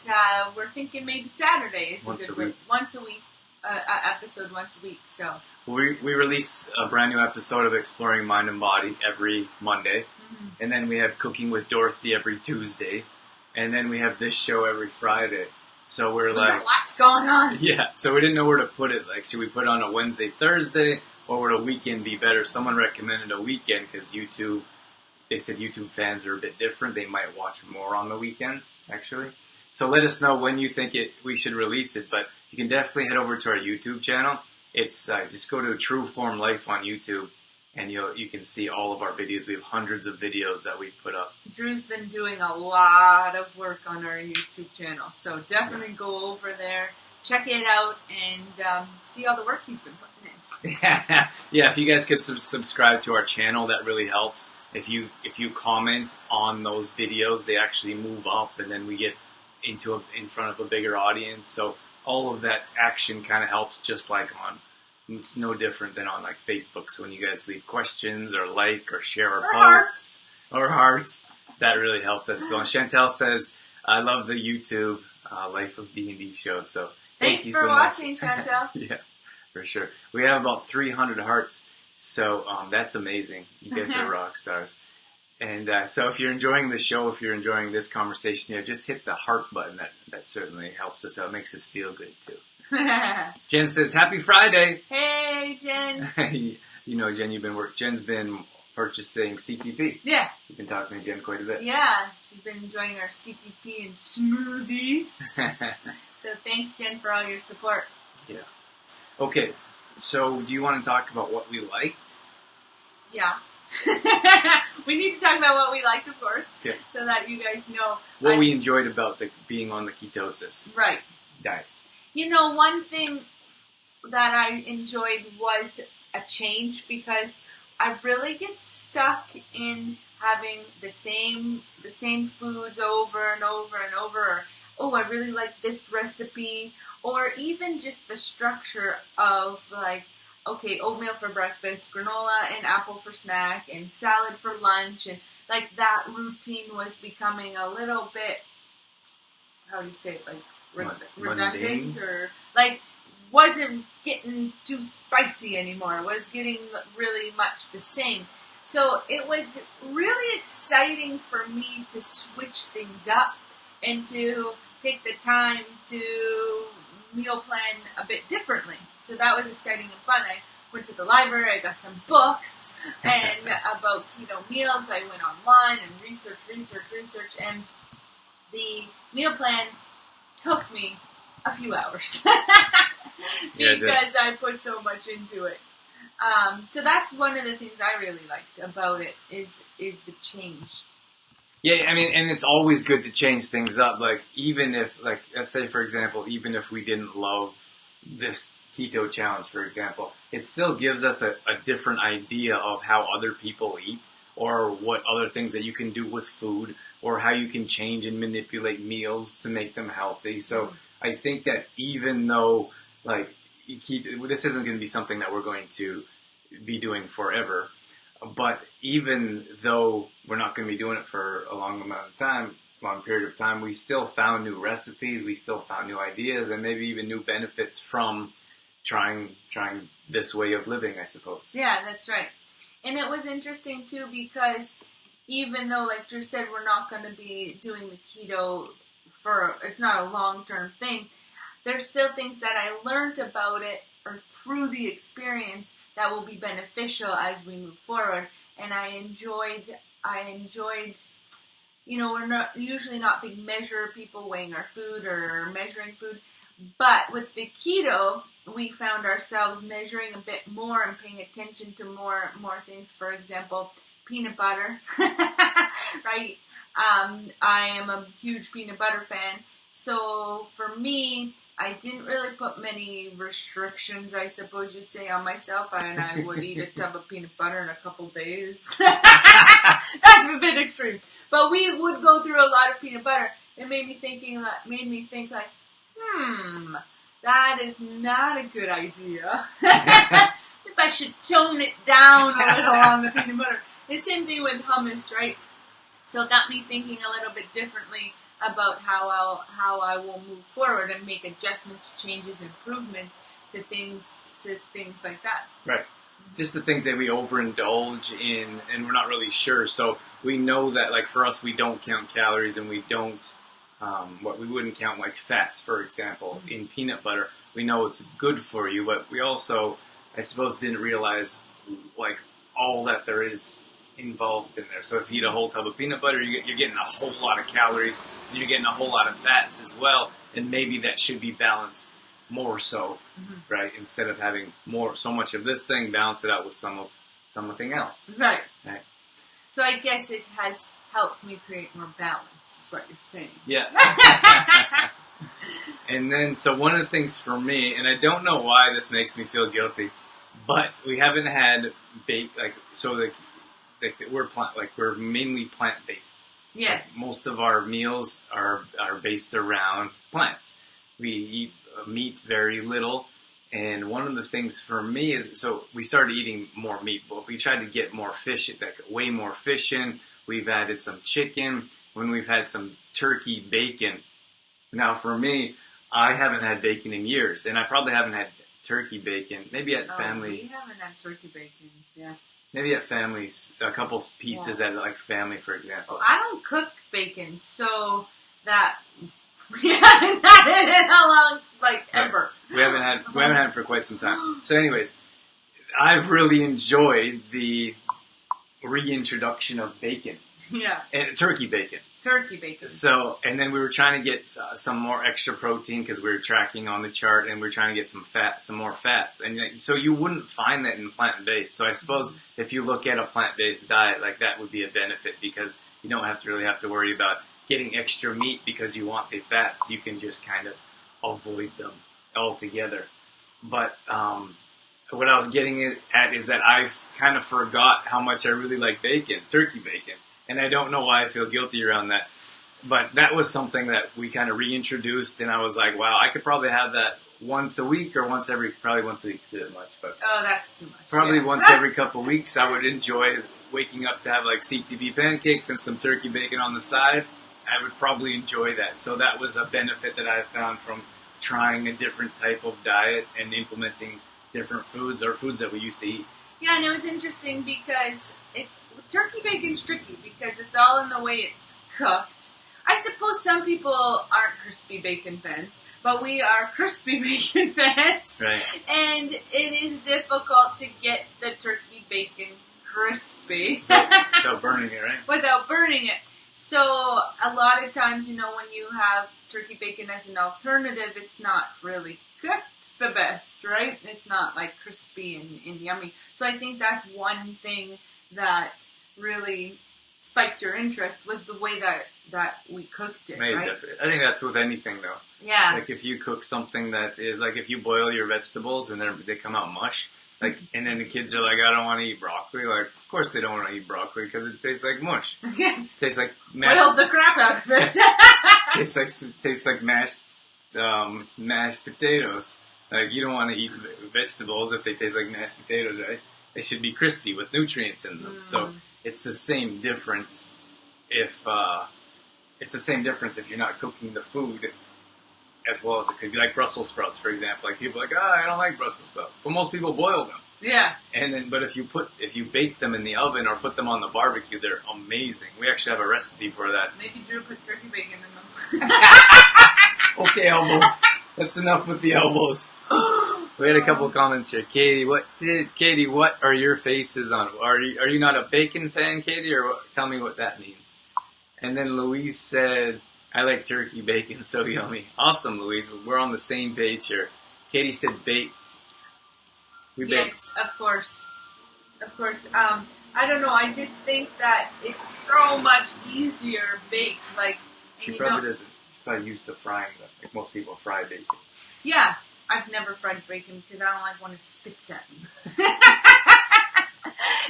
we're thinking maybe Saturday is once a week. Episode once a week. So we release a brand new episode of Exploring Mind and Body every Monday, and then we have Cooking with Dorothy every Tuesday, and then we have this show every Friday. So we're like, what's going on? Yeah. So we didn't know where to put it. Like, should we put it on a Wednesday, Thursday, or would a weekend be better? Someone recommended a weekend because they said YouTube fans are a bit different. They might watch more on the weekends, actually. So let us know when you think we should release it, but you can definitely head over to our YouTube channel. It's just go to True Form Life on YouTube, and you can see all of our videos. We have hundreds of videos that we've put up. Drew's been doing a lot of work on our YouTube channel, so definitely go over there, check it out, and see all the work he's been putting in. Yeah. If you guys could subscribe to our channel, that really helps. If you comment on those videos, they actually move up, and then we get in front of a bigger audience. So all of that action kind of helps, just like it's no different than on like Facebook. So when you guys leave questions or like or share our posts or hearts, that really helps us. So Chantel says, I love the YouTube Life of D&D show. So Thanks you for so watching, much. Chantel. Yeah, for sure. We have about 300 hearts, so that's amazing. You guys are rock stars. And so if you're enjoying the show, if you're enjoying this conversation, just hit the heart button. That certainly helps us out. Makes us feel good, too. Jen says, Happy Friday. Hey, Jen. You know, Jen, Jen's been purchasing CTP. Yeah. You've been talking to Jen quite a bit. Yeah, she's been enjoying our CTP and smoothies. So thanks, Jen, for all your support. Yeah. Okay, so do you want to talk about what we liked? Yeah. We need to talk about what we liked, of course, so that you guys know. What we enjoyed about being on the ketosis diet. You know, one thing that I enjoyed was a change, because I really get stuck in having the same foods over and over and over. Or, oh, I really like this recipe, or even just the structure of like, okay, oatmeal for breakfast, granola and apple for snack, and salad for lunch, and like that routine was becoming a little bit, how do you say it, like redundant, or like wasn't getting too spicy anymore. It was getting really much the same. So it was really exciting for me to switch things up and to take the time to meal plan a bit differently. So that was exciting and fun. I went to the library, I got some books and about keto meals. I went online and researched, and the meal plan took me a few hours because I put so much into it. So that's one of the things I really liked about it is the change. Yeah, I mean, and it's always good to change things up. Like, even if, like, let's say, for example, even if we didn't love this keto challenge, for example, it still gives us a different idea of how other people eat, or what other things that you can do with food, or how you can change and manipulate meals to make them healthy. So I think that even though, like, this isn't going to be something that we're going to be doing forever, but even though we're not going to be doing it for a long period of time, we still found new recipes, we still found new ideas, and maybe even new benefits from trying this way of living, I suppose. Yeah, that's right. And it was interesting too, because even though, like Drew said, we're not going to be doing the keto it's not a long-term thing, there's still things that I learned about it or through the experience that will be beneficial as we move forward. And I enjoyed, you know, we're usually not big measure people weighing our food or measuring food, but with the keto, we found ourselves measuring a bit more and paying attention to more things. For example, peanut butter, right? I am a huge peanut butter fan. So for me, I didn't really put many restrictions, I suppose you'd say, on myself, and I would eat a tub of peanut butter in a couple days. That's a bit extreme. But we would go through a lot of peanut butter. It made me think like, that is not a good idea. If I should tone it down a little on the peanut butter. The same thing with hummus, right? So it got me thinking a little bit differently about how I will move forward and make adjustments, changes, improvements to things like that. Right. Just the things that we overindulge in and we're not really sure. So we know that, like, for us, we don't count calories, and we don't, we wouldn't count, like, fats, for example, in peanut butter. We know it's good for you, but we also, I suppose, didn't realize, like, all that there is involved in there. So if you eat a whole tub of peanut butter, you're getting a whole lot of calories, and you're getting a whole lot of fats as well, and maybe that should be balanced more so, right? Instead of having so much of this thing, balance it out with something else. Right. Right. So I guess it has helped me create more balance, is what you're saying. Yeah. And then, so one of the things for me, and I don't know why this makes me feel guilty, but we haven't had we're mainly plant-based. Yes. Like, most of our meals are based around plants. We eat meat very little, and one of the things for me is, so we started eating more meat, but we tried to get more fish, like way more fish in. We've added some chicken, when we've had some turkey bacon. Now for me, I haven't had bacon in years, and I probably haven't had turkey bacon. Maybe at family. We haven't had turkey bacon. Yeah. Maybe at families, a couple pieces at like family, for example. Well, I don't cook bacon, so that we haven't had it in a long, ever. We haven't had it for quite some time. So, anyways, I've really enjoyed the reintroduction of bacon. Yeah. And turkey bacon. Turkey bacon. So, and then we were trying to get some more extra protein because we were tracking on the chart, and we were trying to get some more fats. And so you wouldn't find that in plant-based. So I suppose if you look at a plant-based diet, like that would be a benefit because you don't have to worry about getting extra meat because you want the fats. You can just kind of avoid them altogether. But what I was getting at is that I've kind of forgot how much I really like bacon, turkey bacon. And I don't know why I feel guilty around that. But that was something that we kind of reintroduced, and I was like, wow, I could probably have that once a week or probably once a week is a bit much. But oh, that's too much. Probably once every couple of weeks. I would enjoy waking up to have like CTB pancakes and some turkey bacon on the side. I would probably enjoy that. So that was a benefit that I found from trying a different type of diet and implementing different foods or foods that we used to eat. Yeah, and it was interesting because turkey bacon's tricky because it's all in the way it's cooked. I suppose some people aren't crispy bacon fans, but we are crispy bacon fans. Right. And it is difficult to get the turkey bacon crispy. Without burning it, right? Without burning it. So a lot of times, when you have turkey bacon as an alternative, it's not really cooked the best, right? It's not like crispy and yummy. So I think that's one thing that really spiked your interest was the way that we cooked it, right? I think that's with anything, though. Yeah. Like if you cook something that is like if you boil your vegetables and they come out mush, like, and then the kids are like, I don't want to eat broccoli. Like, of course they don't want to eat broccoli because it tastes like mush. It tastes like mashed. Boiled the crap out of it. tastes like mashed potatoes. Like you don't want to eat vegetables if they taste like mashed potatoes, right? They should be crispy with nutrients in them. So it's the same difference if you're not cooking the food as well as it could be. Like Brussels sprouts, for example. Like people are like, I don't like Brussels sprouts. But most people boil them. Yeah. But if you bake them in the oven or put them on the barbecue, they're amazing. We actually have a recipe for that. Maybe Drew put turkey bacon in them. Okay, elbows. That's enough with the elbows. We had a couple comments here. Katie, what are your faces on? Are you not a bacon fan, Katie, or tell me what that means? And then Louise said, I like turkey bacon, so yummy. Awesome, Louise. We're on the same page here. Katie said baked. Yes, of course. Of course. I don't know. I just think that it's so much easier baked. She probably doesn't. She's probably used to frying them. Like most people fry bacon. Yeah. I've never fried bacon because I don't like when it spits at me.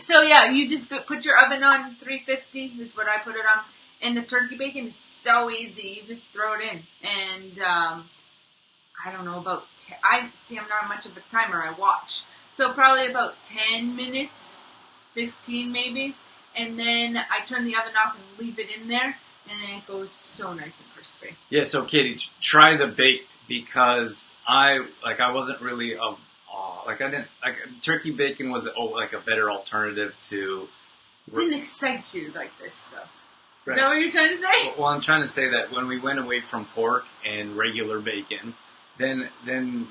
So yeah, you just put your oven on 350 is what I put it on. And the turkey bacon is so easy. You just throw it in. And I don't know, about I'm not much of a timer. I watch. So probably about 10 minutes, 15 maybe. And then I turn the oven off and leave it in there. And then it goes so nice and crispy. Yeah, so Katie, try the baked because I wasn't really turkey bacon was a better alternative to. It didn't excite you like this though. Right. Is that what you're trying to say? Well, I'm trying to say that when we went away from pork and regular bacon, then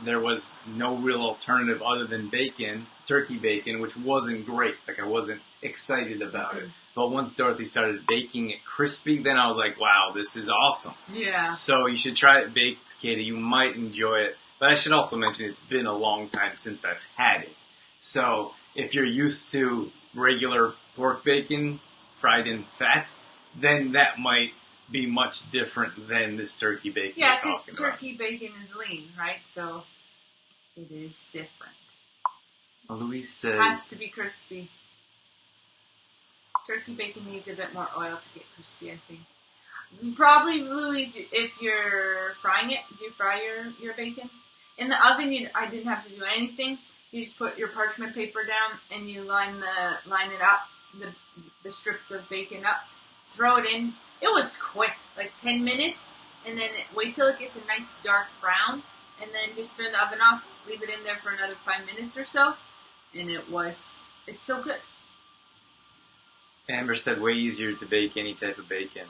there was no real alternative other than bacon, turkey bacon, which wasn't great. Like I wasn't excited about it. But once Dorothy started baking it crispy, then I was like, wow, this is awesome. Yeah. So you should try it baked, Katie. You might enjoy it. But I should also mention it's been a long time since I've had it. So if you're used to regular pork bacon fried in fat, then that might be much different than this turkey bacon. Yeah, because turkey bacon is lean, right? So it is different. Well, Louise says... It has to be crispy. Turkey bacon needs a bit more oil to get crispy, I think. Probably, Louise, if you're frying it, do you fry your bacon? In the oven, I didn't have to do anything. You just put your parchment paper down and you line it up, the strips of bacon up, throw it in. It was quick, like 10 minutes, and then wait till it gets a nice dark brown, and then just turn the oven off, leave it in there for another 5 minutes or so, and it's so good. Amber said way easier to bake any type of bacon.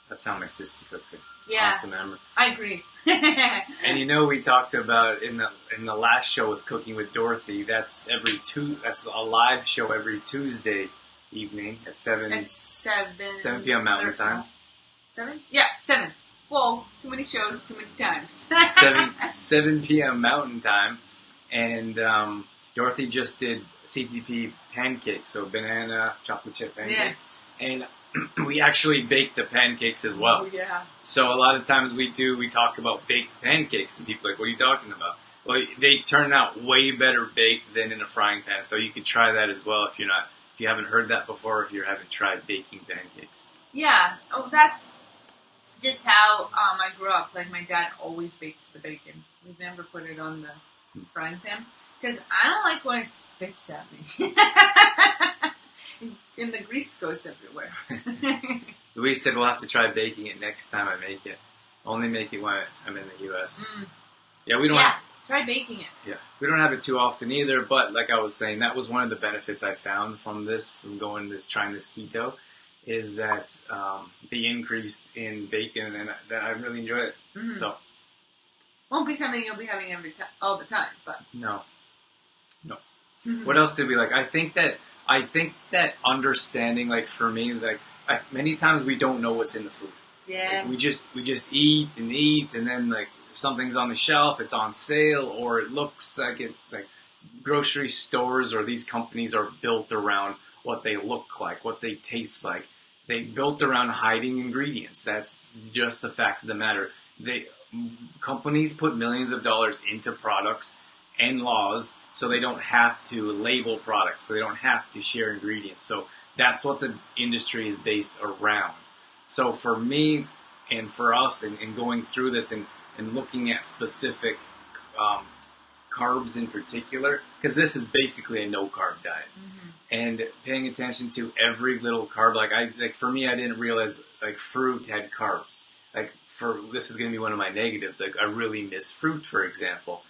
That's how my sister cooks it. Yeah, awesome, Amber. I agree. And we talked about in the last show with Cooking with Dorothy. That's That's a live show every Tuesday evening at 7 p.m. Mountain Time. 7? Yeah, 7. Whoa, too many shows, too many times. 7 p.m. Mountain Time, and Dorothy just did CTP pancakes, so banana chocolate chip pancakes, and we actually baked the pancakes as well. Oh yeah. So a lot of times we talk about baked pancakes, and people are like, "What are you talking about?" Well, they turn out way better baked than in a frying pan, so you could try that as well if you haven't heard that before, if you haven't tried baking pancakes. Yeah. Oh, that's just how I grew up. Like, my dad always baked the bacon. We've never put it on the frying pan. Because I don't like when it spits at me. And the grease goes everywhere. Louise said we'll have to try baking it next time I make it. Only make it when I'm in the U.S. Yeah, we don't try baking it. Yeah, we don't have it too often either, but like I was saying, that was one of the benefits I found from trying this keto, is that the increase in bacon, and that I really enjoyed it. Mm-hmm. So, won't be something you'll be having all the time, but no. Mm-hmm. What else did we like? I think that understanding, like for me, like many times we don't know what's in the food. Yeah, like, we just eat, and then like something's on the shelf, it's on sale, or it looks like it. Like grocery stores or these companies are built around what they look like, what they taste like. They built around hiding ingredients. That's just the fact of the matter. Companies put millions of dollars into products and laws, so they don't have to label products, so they don't have to share ingredients. So that's what the industry is based around. So for me and for us, and going through this and looking at specific carbs in particular, because this is basically a no-carb diet. Mm-hmm. And paying attention to every little carb, like for me, I didn't realize like fruit had carbs. This is going to be one of my negatives. Like I really miss fruit, for example,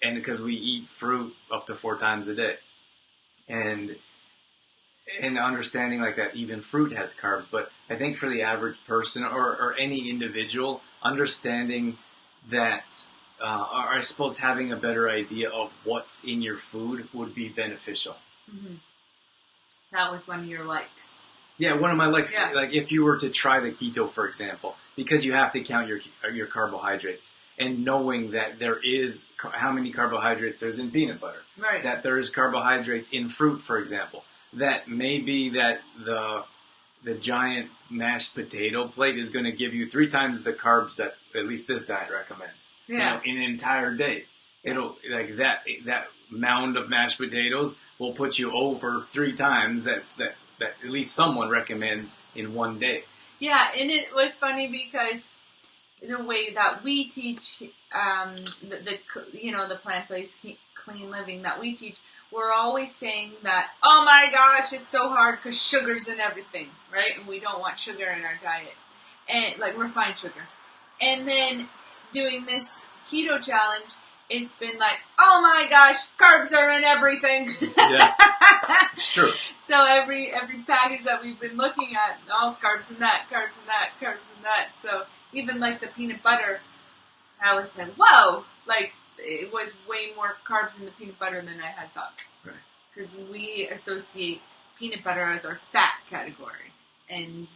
and because we eat fruit up to 4 times a day, and understanding like that even fruit has carbs. But I think for the average person or any individual, understanding that, or I suppose having a better idea of what's in your food would be beneficial. Mm-hmm. That was one of your likes. Yeah, one of my likes. Yeah. Like if you were to try the keto, for example, because you have to count your carbohydrates, and knowing that there is how many carbohydrates there's in peanut butter, right? That there is carbohydrates in fruit, for example. That maybe that the giant mashed potato plate is going to give you 3 times the carbs that at least this diet recommends. Yeah. In an entire day, it'll like that mound of mashed potatoes will put you over 3 times that at least someone recommends in one day. Yeah, and it was funny because the way that we teach the plant-based clean living that we teach, we're always saying that, oh my gosh, it's so hard because sugar's in everything, right? And we don't want sugar in our diet, and like refined sugar. And then doing this keto challenge, it's been like, oh my gosh, carbs are in everything. Yeah, it's true. So every package that we've been looking at, carbs in that, carbs in that, carbs in that. So even like the peanut butter, I was like, whoa, like it was way more carbs in the peanut butter than I had thought. Right. Because we associate peanut butter as our fat category, and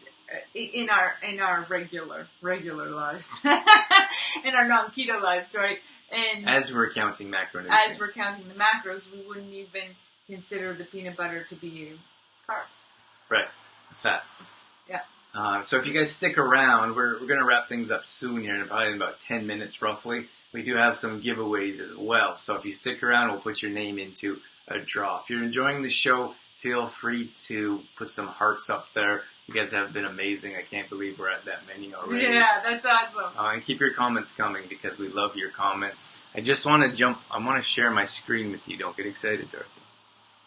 in our regular lives, in our non-keto lives, right? And as we're counting macronutrients. As we're counting the macros, we wouldn't even consider the peanut butter to be carbs. Right. Fat. Yeah. So if you guys stick around, we're going to wrap things up soon here, probably in about 10 minutes roughly. We do have some giveaways as well. So if you stick around, we'll put your name into a draw. If you're enjoying the show, feel free to put some hearts up there. You guys have been amazing. I can't believe we're at that many already. Yeah, that's awesome. And keep your comments coming because we love your comments. I just want to share my screen with you. Don't get excited, Dorothy.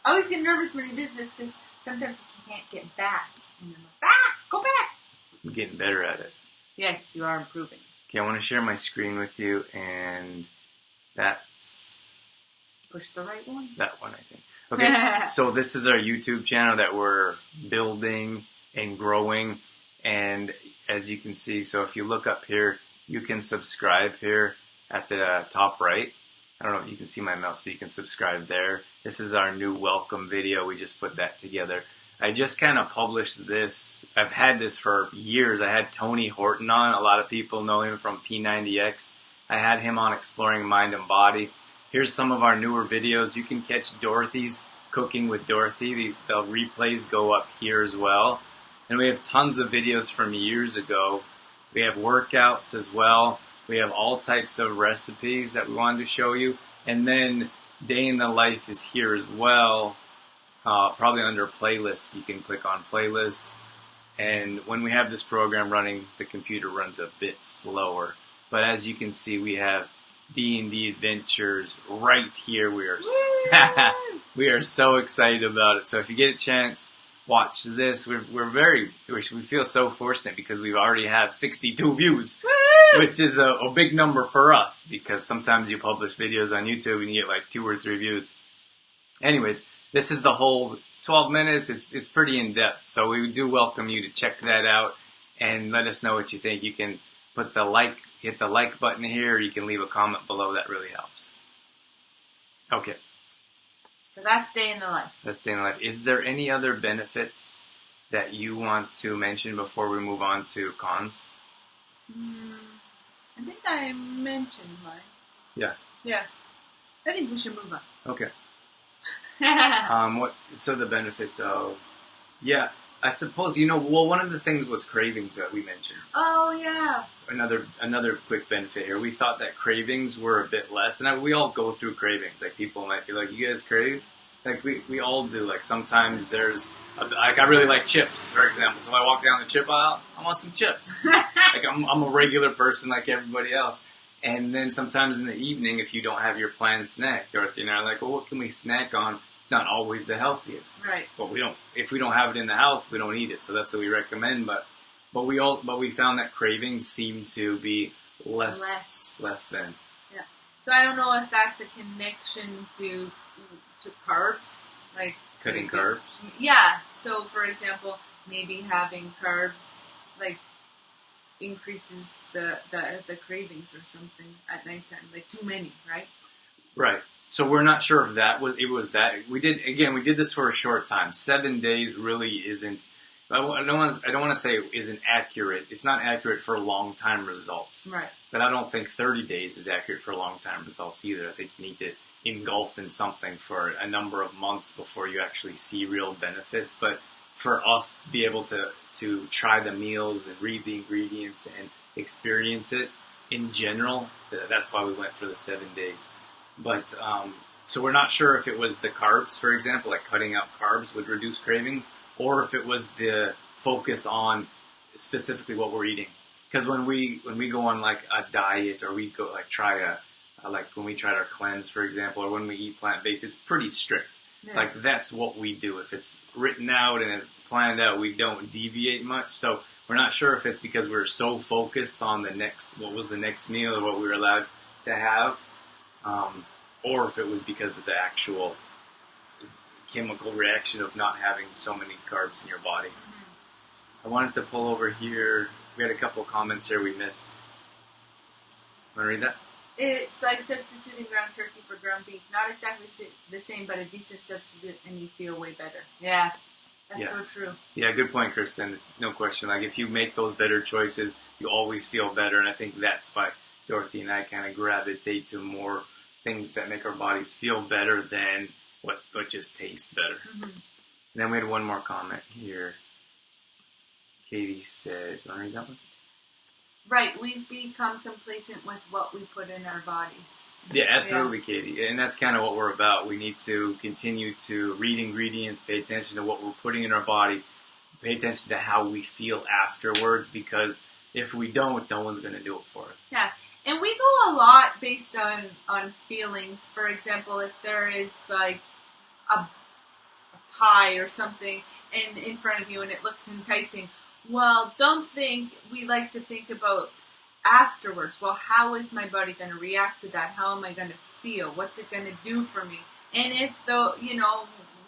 I always get nervous when you do this because sometimes you can't get back. And I'm like, go back. I'm getting better at it. Yes, you are improving. Okay, I want to share my screen with you, and that's Push the right one. that one, I think. Okay, so this is our YouTube channel that we're building and growing, and as you can see, so if you look up here, you can subscribe here at the top right. I don't know if you can see my mouse, so you can subscribe there. This is our new welcome video. We just put that together. I just kind of published this. I've had this for years. I had Tony Horton on. A lot of people know him from P90X. I had him on Exploring Mind and Body. Here's some of our newer videos. You can catch Dorothy's Cooking with Dorothy. The replays go up here as well. And we have tons of videos from years ago. We have workouts as well. We have all types of recipes that we wanted to show you. And then Day in the Life is here as well. Probably under playlist. You can click on playlists. And when we have this program running, the computer runs a bit slower. But as you can see, we have D&D Adventures right here. We are so excited about it. So if you get a chance, watch this. We feel so fortunate because we already have 62 views, which is a big number for us because sometimes you publish videos on YouTube and you get like 2 or 3 views. Anyways, this is the whole 12 minutes. It's pretty in depth. So we do welcome you to check that out and let us know what you think. You can hit the like button here, or you can leave a comment below. That really helps. Okay. So that's Day in the Life. That's Day in the Life. Is there any other benefits that you want to mention before we move on to cons? I think I mentioned mine. Yeah. Yeah. I think we should move on. Okay. So the benefits of, I suppose, one of the things was cravings that we mentioned. Oh, yeah. Another quick benefit here. We thought that cravings were a bit less, and we all go through cravings. Like, people might be like, you guys crave? Like, we all do. Like, sometimes there's, I really like chips, for example. So if I walk down the chip aisle, I want some chips. Like, I'm a regular person like everybody else. And then sometimes in the evening, if you don't have your planned snack, Dorothy and I are like, well, what can we snack on? It's not always the healthiest. Right. But if we don't have it in the house, we don't eat it. So that's what we recommend. But we found that cravings seem to be less than. Yeah. So I don't know if that's a connection to carbs, like cutting carbs. Yeah. So for example, maybe having carbs like increases the cravings or something at nighttime, like too many, right? Right. So we're not sure if it was that. We did this for a short time. 7 days really isn't. I don't want to say it isn't accurate. It's not accurate for long time results. Right. But I don't think 30 days is accurate for long time results either. I think you need to engulf in something for a number of months before you actually see real benefits. But for us to be able to try the meals and read the ingredients and experience it in general, that's why we went for the 7 days. But so we're not sure if it was the carbs, for example, like cutting out carbs would reduce cravings, or if it was the focus on specifically what we're eating. Because when we go on like a diet, or we go like try like when we tried our cleanse, for example, or when we eat plant-based, it's pretty strict. Yeah. Like, that's what we do. If it's written out and it's planned out, we don't deviate much. So we're not sure if it's because we're so focused on what was the next meal, or what we were allowed to have, or if it was because of the actual chemical reaction of not having so many carbs in your body. Mm-hmm. I wanted to pull over here. We had a couple comments here we missed. Want to read that? It's like substituting ground turkey for ground beef. Not exactly the same, but a decent substitute, and you feel way better. Yeah, that's so true. Yeah, good point, Kristin. There's no question. Like, if you make those better choices, you always feel better, and I think that's why Dorothy and I kind of gravitate to more things that make our bodies feel better than what just tastes better. Mm-hmm. And then we had one more comment here. Katie said, you want to read that one? Right, we've become complacent with what we put in our bodies. Yeah, absolutely, yeah. Katie. And that's kind of what we're about. We need to continue to read ingredients, pay attention to what we're putting in our body, pay attention to how we feel afterwards, because if we don't, no one's going to do it for us. Yeah, and we go a lot based on feelings. For example, if there is like a pie or something in front of you and it looks enticing, well, we like to think about afterwards, well, how is my body going to react to that? How am I going to feel? What's it going to do for me? And if, though,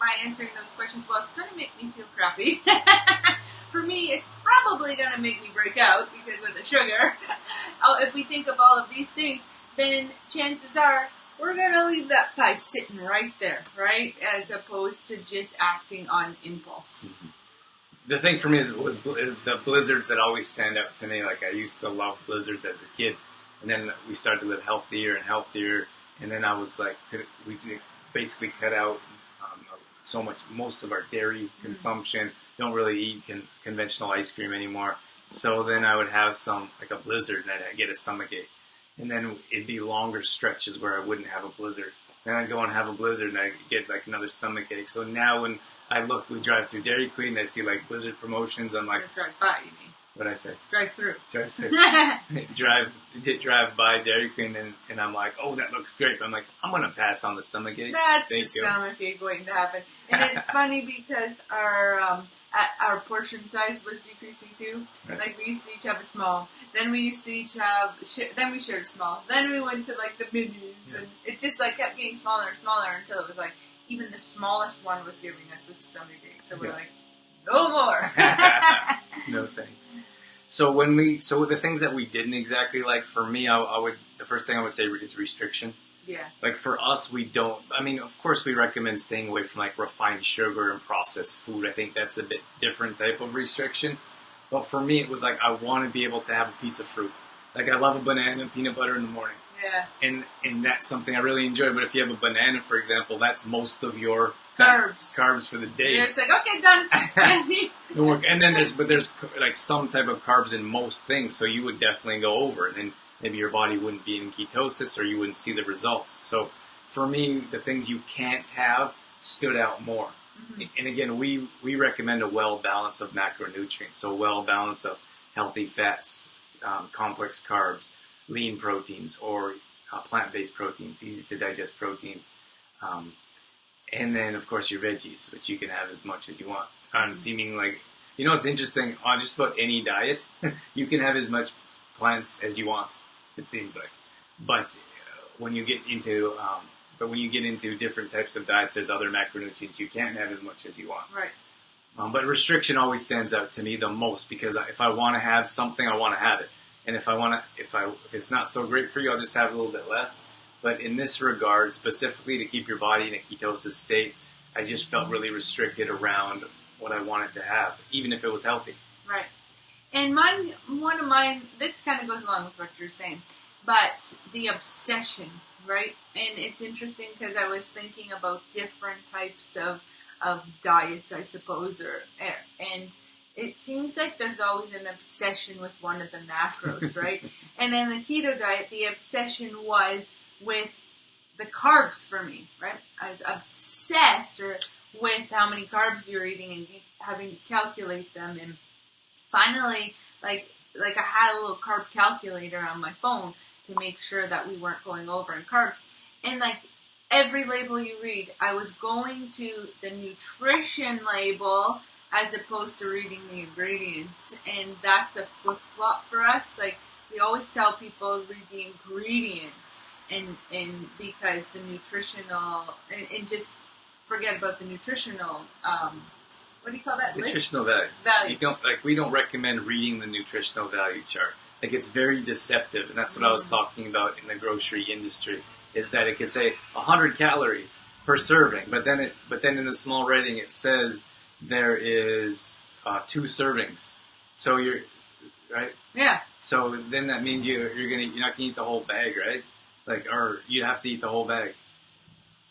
by answering those questions, well, it's going to make me feel crappy. For me, it's probably going to make me break out because of the sugar. If we think of all of these things, then chances are we're going to leave that pie sitting right there, right? As opposed to just acting on impulse. Mm-hmm. The thing for me is the blizzards that always stand out to me. Like, I used to love blizzards as a kid, and then we started to live healthier and healthier, and then I was like, we basically cut out most of our dairy consumption, don't really eat conventional ice cream anymore. So then I would have like a blizzard, and I'd get a stomachache. And then it'd be longer stretches where I wouldn't have a blizzard. Then I'd go and have a blizzard, and I'd get like another stomachache. So now when we drive through Dairy Queen, and I see like blizzard promotions, I'm like... Drive by, you mean? What'd I say? Drive through. Drive through. drive by Dairy Queen, and I'm like, oh, that looks great. But I'm like, I'm going to pass on the stomachache. That's the stomachache waiting to happen. And it's funny because our portion size was decreasing too. Right. Like, we used to each have a small. Then we used to each have... Then we shared a small. Then we went to, like, the minis. Yeah. And it just, like, kept getting smaller and smaller until it was, like, even the smallest one was giving us a stomachache. So we're like, no more. No thanks. So the things that we didn't exactly like, for me, the first thing I would say is restriction. Yeah. Like, for us, we don't, of course we recommend staying away from like refined sugar and processed food. I think that's a bit different type of restriction. But for me, it was like, I want to be able to have a piece of fruit. Like, I love a banana and peanut butter in the morning. Yeah. And that's something I really enjoy. But if you have a banana, for example, that's most of your carbs for the day. You're just like, okay, done. And then there's like some type of carbs in most things, so you would definitely go over it, and maybe your body wouldn't be in ketosis, or you wouldn't see the results. So for me, the things you can't have stood out more. Mm-hmm. And again, we recommend a well balance of macronutrients, so a well balance of healthy fats, complex carbs, lean proteins, or plant-based proteins, easy to digest proteins. And then, of course, your veggies, which you can have as much as you want. Seeming like, it's interesting, on just about any diet, you can have as much plants as you want, it seems like. But when you get into different types of diets, there's other macronutrients you can't have as much as you want. Right. But restriction always stands out to me the most, because if I want to have something, I want to have it. And if it's not so great for you, I'll just have a little bit less. But in this regard, specifically to keep your body in a ketosis state, I just felt really restricted around what I wanted to have, even if it was healthy. Right. And one of mine, this kind of goes along with what you're saying, but the obsession, right? And it's interesting because I was thinking about different types of diets, I suppose, and it seems like there's always an obsession with one of the macros, right? And in the keto diet, the obsession was with the carbs for me, right? I was obsessed with how many carbs you're eating and having to calculate them. And finally, like I had a little carb calculator on my phone to make sure that we weren't going over in carbs. And like every label you read, I was going to the nutrition label as opposed to reading the ingredients. And that's a flip-flop for us. Like, we always tell people read the ingredients and because the nutritional, and just forget about the nutritional, what do you call that? Nutritional value. We don't recommend reading the nutritional value chart. Like, it's very deceptive, and that's what I was talking about in the grocery industry, is that it could say 100 calories per serving, but then in the small writing it says there is 2 servings. So you're right. Yeah. So then that means you're not gonna eat the whole bag, right? Like, or you have to eat the whole bag.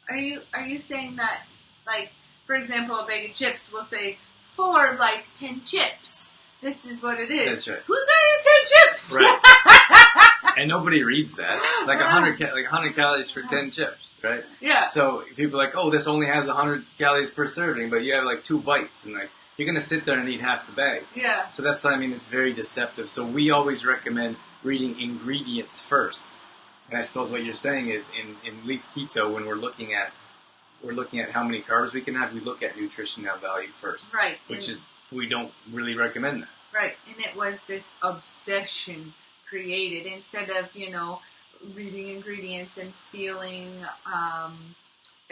Are you saying that, like, for example, a bag of chips will say for like 10 chips? This is what it is. That's right. Who's gonna eat 10 chips? Right. And nobody reads that. Like 100 calories for 10 chips, right? Yeah. So people are like, oh, this only has 100 calories per serving, but you have like 2 bites, and like you're gonna sit there and eat half the bag. Yeah. So that's why it's very deceptive. So we always recommend reading ingredients first. And I suppose what you're saying is in at least keto, when we're looking at how many carbs we can have, we look at nutritional value first. Right. We don't really recommend that. Right. And it was this obsession created instead of, reading ingredients and feeling, I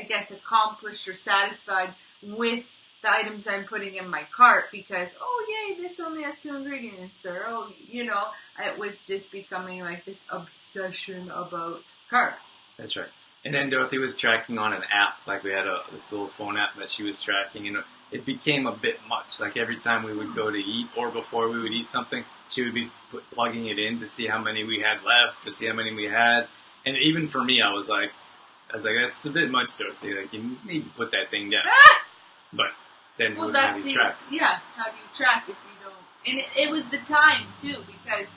guess, accomplished or satisfied with the items I'm putting in my cart because, oh, yay, this only has 2 ingredients, or, it was just becoming like this obsession about carbs. That's right. And then Dorothy was tracking on an app, like we had this little phone app that she was tracking, and it became a bit much. Like every time we would go to eat or before we would eat something, she would be plugging it in to see how many we had left, to see how many we had. And even for me, I was like, that's a bit much, Dorothy. Like, you need to put that thing down. But then how do you track? Yeah, how do you track if you don't? And it was the time, too, because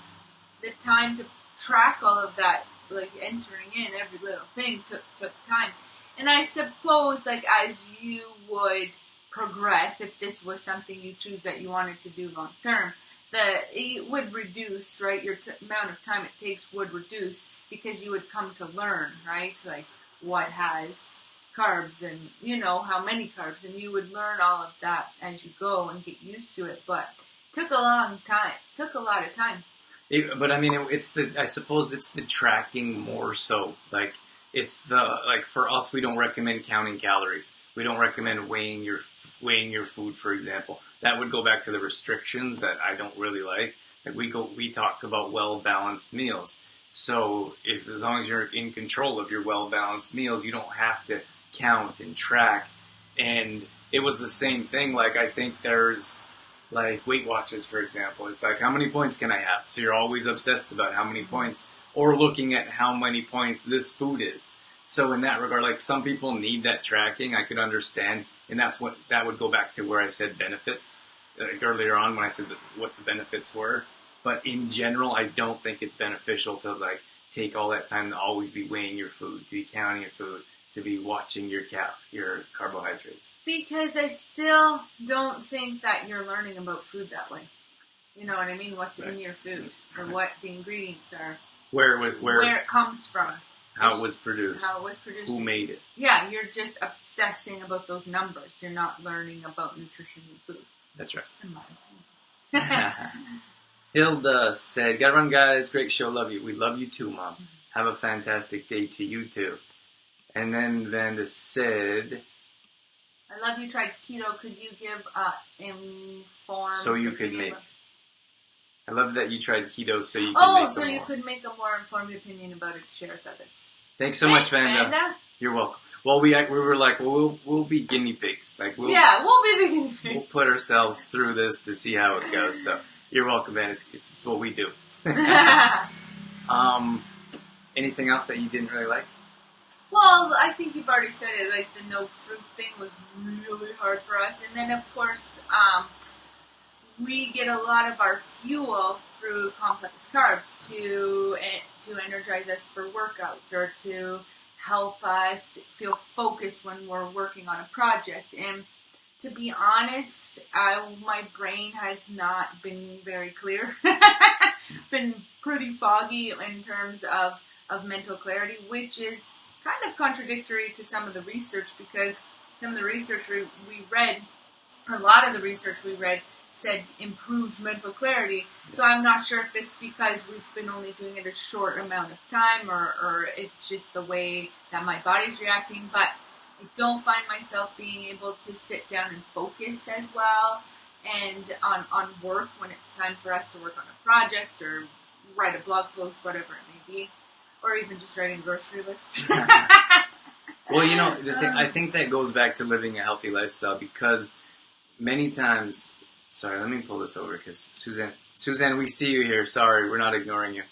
the time to track all of that, like entering in every little thing took time. And I suppose, like, as you would progress, if this was something you choose that you wanted to do long term, it would reduce, right? Your amount of time it takes would reduce because you would come to learn, right? Like what has carbs and, how many carbs, and you would learn all of that as you go and get used to it. But it took a long time. It took a lot of time. I suppose it's the tracking more so. Like, for us, we don't recommend counting calories. We don't recommend weighing your food, for example. That would go back to the restrictions that I don't really like. Like we talk about well-balanced meals. So as long as you're in control of your well-balanced meals, you don't have to count and track. And it was the same thing. Like, I think there's, like, Weight Watchers, for example. It's like, how many points can I have? So you're always obsessed about how many points, or looking at how many points this food is. So in that regard, like, some people need that tracking. I could understand. And that would go back to where I said benefits, like earlier on when I said what the benefits were. But in general, I don't think it's beneficial to, like, take all that time to always be weighing your food, to be counting your food, to be watching your carbohydrates. Because I still don't think that you're learning about food that way. You know what I mean? What's in your food, or what the ingredients are. Where it comes from. How it was produced. Who made it. Yeah, you're just obsessing about those numbers. You're not learning about nutrition and food. That's right. Hilda said, "Gotta run, guys. Great show. Love you." We love you too, Mom. Have a fantastic day to you too. And then Vanda said, "I love you. Tried keto. Could you give informed? So you could make. I love that you tried keto, so you could make. You could make a more informed opinion about it to share with others." Thanks so much, Vanda. You're welcome. Well, we were like, we'll be guinea pigs. Like, we'll be the guinea pigs. We'll put ourselves through this to see how it goes. So you're welcome, Vanda. It's what we do. Anything else that you didn't really like? Well, I think you've already said it. Like, the no fruit thing was really hard for us, and then of course, we get a lot of our fuel through complex carbs to energize us for workouts or to help us feel focused when we're working on a project. And to be honest, my brain has not been very clear. Been pretty foggy in terms of mental clarity, which is kind of contradictory to some of the research, because some of the research we read, or a lot of the research we read, said improved mental clarity. So I'm not sure if it's because we've been only doing it a short amount of time, or it's just the way that my body's reacting. But I don't find myself being able to sit down and focus as well, and on work when it's time for us to work on a project or write a blog post, whatever it may be, or even just writing a grocery list. Well, I think that goes back to living a healthy lifestyle, because many times. Sorry, let me pull this over, because Suzanne, we see you here. Sorry, we're not ignoring you.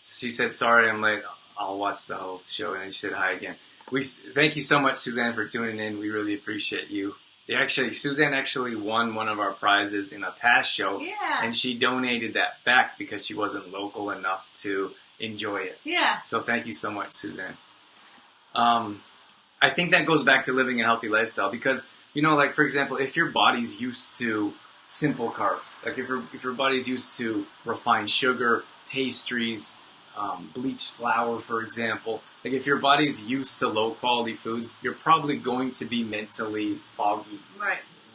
She said, "Sorry, I'm late. I'll watch the whole show," and then she said hi again. Thank you so much, Suzanne, for tuning in. We really appreciate you. Suzanne actually won one of our prizes in a past show, and she donated that back because she wasn't local enough to enjoy it. Yeah. So thank you so much, Suzanne. I think that goes back to living a healthy lifestyle, because, like, for example, if your body's used to simple carbs, like if your body's used to refined sugar, pastries, bleached flour, for example, like if your body's used to low quality foods, you're probably going to be mentally foggy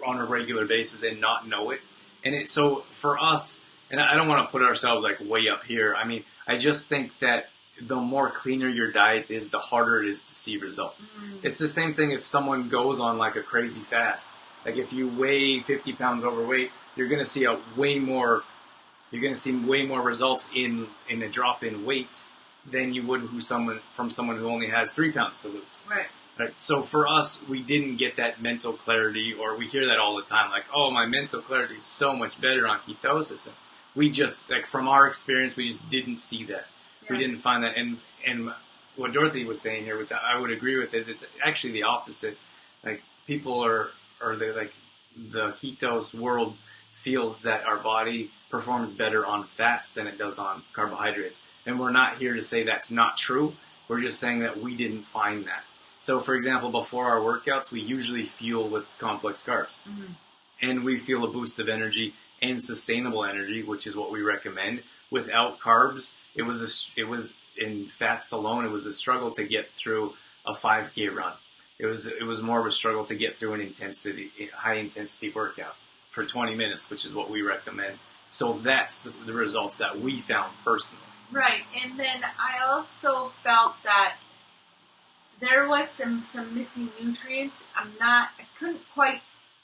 on a regular basis and not know it. And so for us, and I don't want to put ourselves like way up here. I mean, I just think that the more cleaner your diet is, the harder it is to see results. It's the same thing if someone goes on like a crazy fast. Like if you weigh 50 pounds overweight, you're going to see way more results in a drop in weight than you would from someone who only has 3 pounds to lose. Right. So for us, we didn't get that mental clarity, or we hear that all the time, like, oh, my mental clarity is so much better on ketosis. And we just, like, from our experience, we just didn't see that. Yeah. We didn't find that. And what Dorothy was saying here, which I would agree with, is it's actually the opposite. Like, people the ketos world feels that our body performs better on fats than it does on carbohydrates. And we're not here to say that's not true. We're just saying that we didn't find that. So, for example, before our workouts, we usually fuel with complex carbs. And we feel a boost of energy and sustainable energy, which is what we recommend. Without carbs, it was in fats alone, it was a struggle to get through a 5K run. It was more of a struggle to get through high intensity workout for 20 minutes, which is what we recommend. So that's the results that we found personally. Right, and then I also felt that there was some missing nutrients. I couldn't quite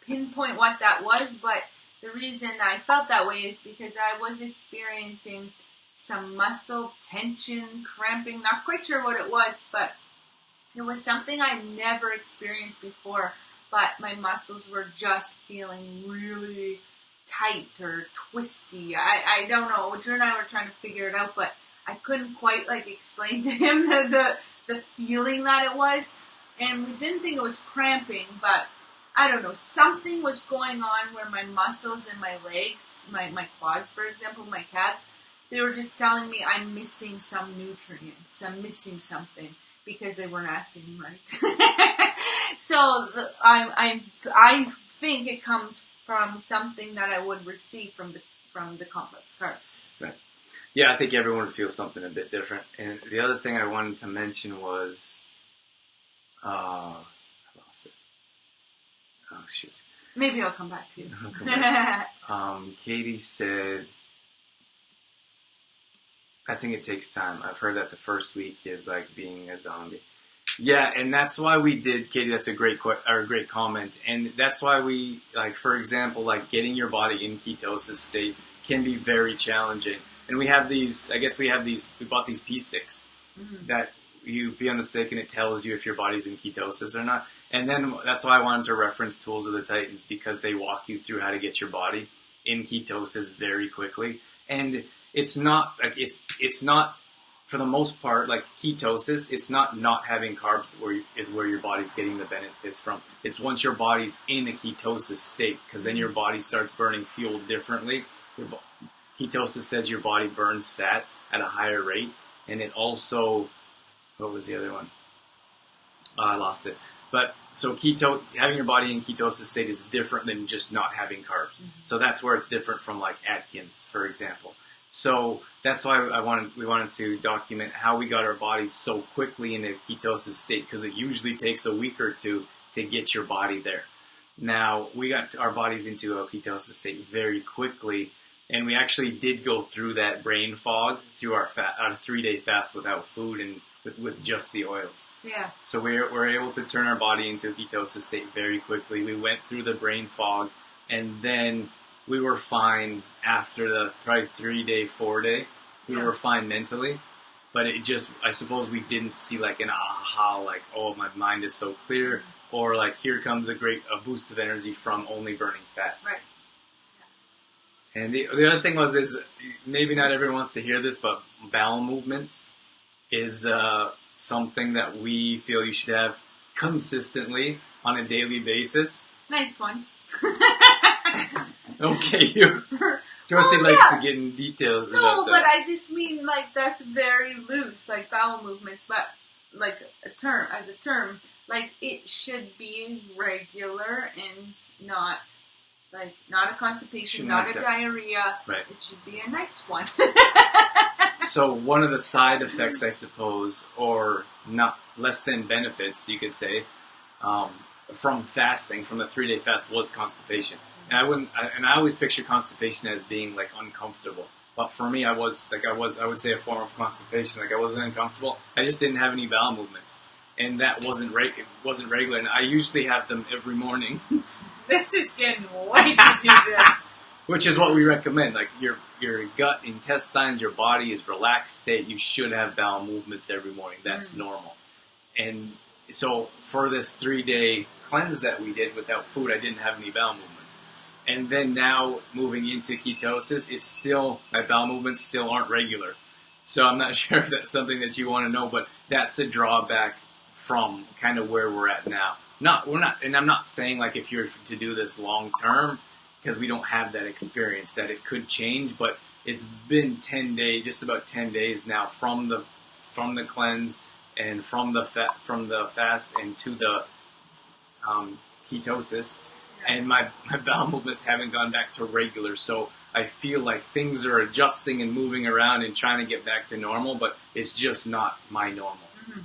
pinpoint what that was, but the reason I felt that way is because I was experiencing some muscle tension, cramping, not quite sure what it was, but it was something I never experienced before, but my muscles were just feeling really tight or twisty. I don't know. Drew and I were trying to figure it out, but I couldn't quite explain to him the feeling that it was. And we didn't think it was cramping, but I don't know. Something was going on where my muscles in my legs, my quads, for example, my calves, they were just telling me I'm missing some nutrients. I'm missing something because they weren't acting right. So I think it comes from something that I would receive from the complex carbs. Right. Yeah, I think everyone feels something a bit different. And the other thing I wanted to mention was, I lost it. Oh, shoot. Maybe I'll come back to you. I'll come back. Katie said, I think it takes time. I've heard that the first week is like being a zombie. Yeah, and that's why we did, Katie, that's a great comment. And that's why we, for example, getting your body in ketosis state can be very challenging. And we bought these pee sticks that you pee on the stick and it tells you if your body's in ketosis or not. And then that's why I wanted to reference Tools of the Titans, because they walk you through how to get your body in ketosis very quickly. And it's not, it's not, for the most part, ketosis, it's not having carbs where your body's getting the benefits from. It's once your body's in a ketosis state, because then your body starts burning fuel differently. Ketosis says your body burns fat at a higher rate, and it also, what was the other one? I lost it. But so having your body in ketosis state is different than just not having carbs. So that's where it's different from Atkins, for example. So that's why we wanted to document how we got our bodies so quickly in a ketosis state, because it usually takes a week or two to get your body there. Now, we got our bodies into a ketosis state very quickly, and we actually did go through that brain fog through our 3-day fast without food and with just the oils. Yeah. So we're able to turn our body into a ketosis state very quickly. We went through the brain fog, and then we were fine after the 3-day, 4-day. We were fine mentally, but it just, I suppose we didn't see an aha, oh, my mind is so clear, or here comes a boost of energy from only burning fats. Right. And the other thing is maybe not everyone wants to hear this, but bowel movements is something that we feel you should have consistently on a daily basis. Nice ones. Okay, Dorothy likes to get in details about that. No, but I just mean that's very loose, bowel movements, but a term, it should be regular and not a constipation, not a diarrhea. Right. It should be a nice one. So one of the side effects, I suppose, or not less than benefits, you could say, from fasting, from the 3-day fast, was constipation. And I always picture constipation as being like uncomfortable. But for me, I would say a form of constipation. Like I wasn't uncomfortable. I just didn't have any bowel movements, and that wasn't regular. And I usually have them every morning. This is getting way too deep. Which is what we recommend. Like your gut, intestines, your body is relaxed state. You should have bowel movements every morning. That's normal. And so for this 3-day cleanse that we did without food, I didn't have any bowel movements. And then now moving into ketosis, it's still, my bowel movements still aren't regular. So I'm not sure if that's something that you want to know, but that's a drawback from kind of where we're at now. And I'm not saying like if you're to do this long term, because we don't have that experience, that it could change, but it's been 10 days, just about 10 days now from the cleanse and from the fast and to the ketosis. And my bowel movements haven't gone back to regular, so I feel like things are adjusting and moving around and trying to get back to normal, but it's just not my normal. Mm-hmm.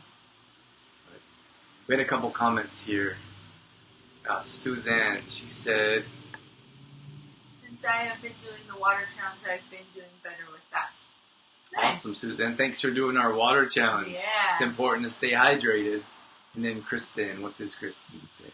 We had a couple comments here. Suzanne, she said, since I have been doing the water challenge, I've been doing better with that. Nice. Awesome, Suzanne. Thanks for doing our water challenge. Yeah. It's important to stay hydrated. And then Kristin, what does Kristin say?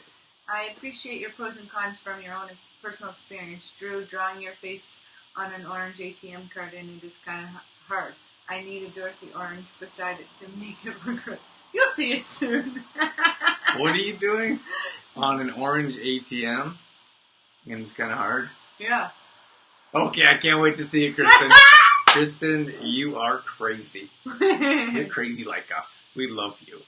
I appreciate your pros and cons from your own personal experience. Drew, drawing your face on an orange ATM card in it is kind of hard. I need a Dorothy orange beside it to make it look good. You'll see it soon. What are you doing on an orange ATM? And it's kind of hard? Yeah. Okay, I can't wait to see it, Kristin. Kristin, you are crazy. You're crazy like us. We love you.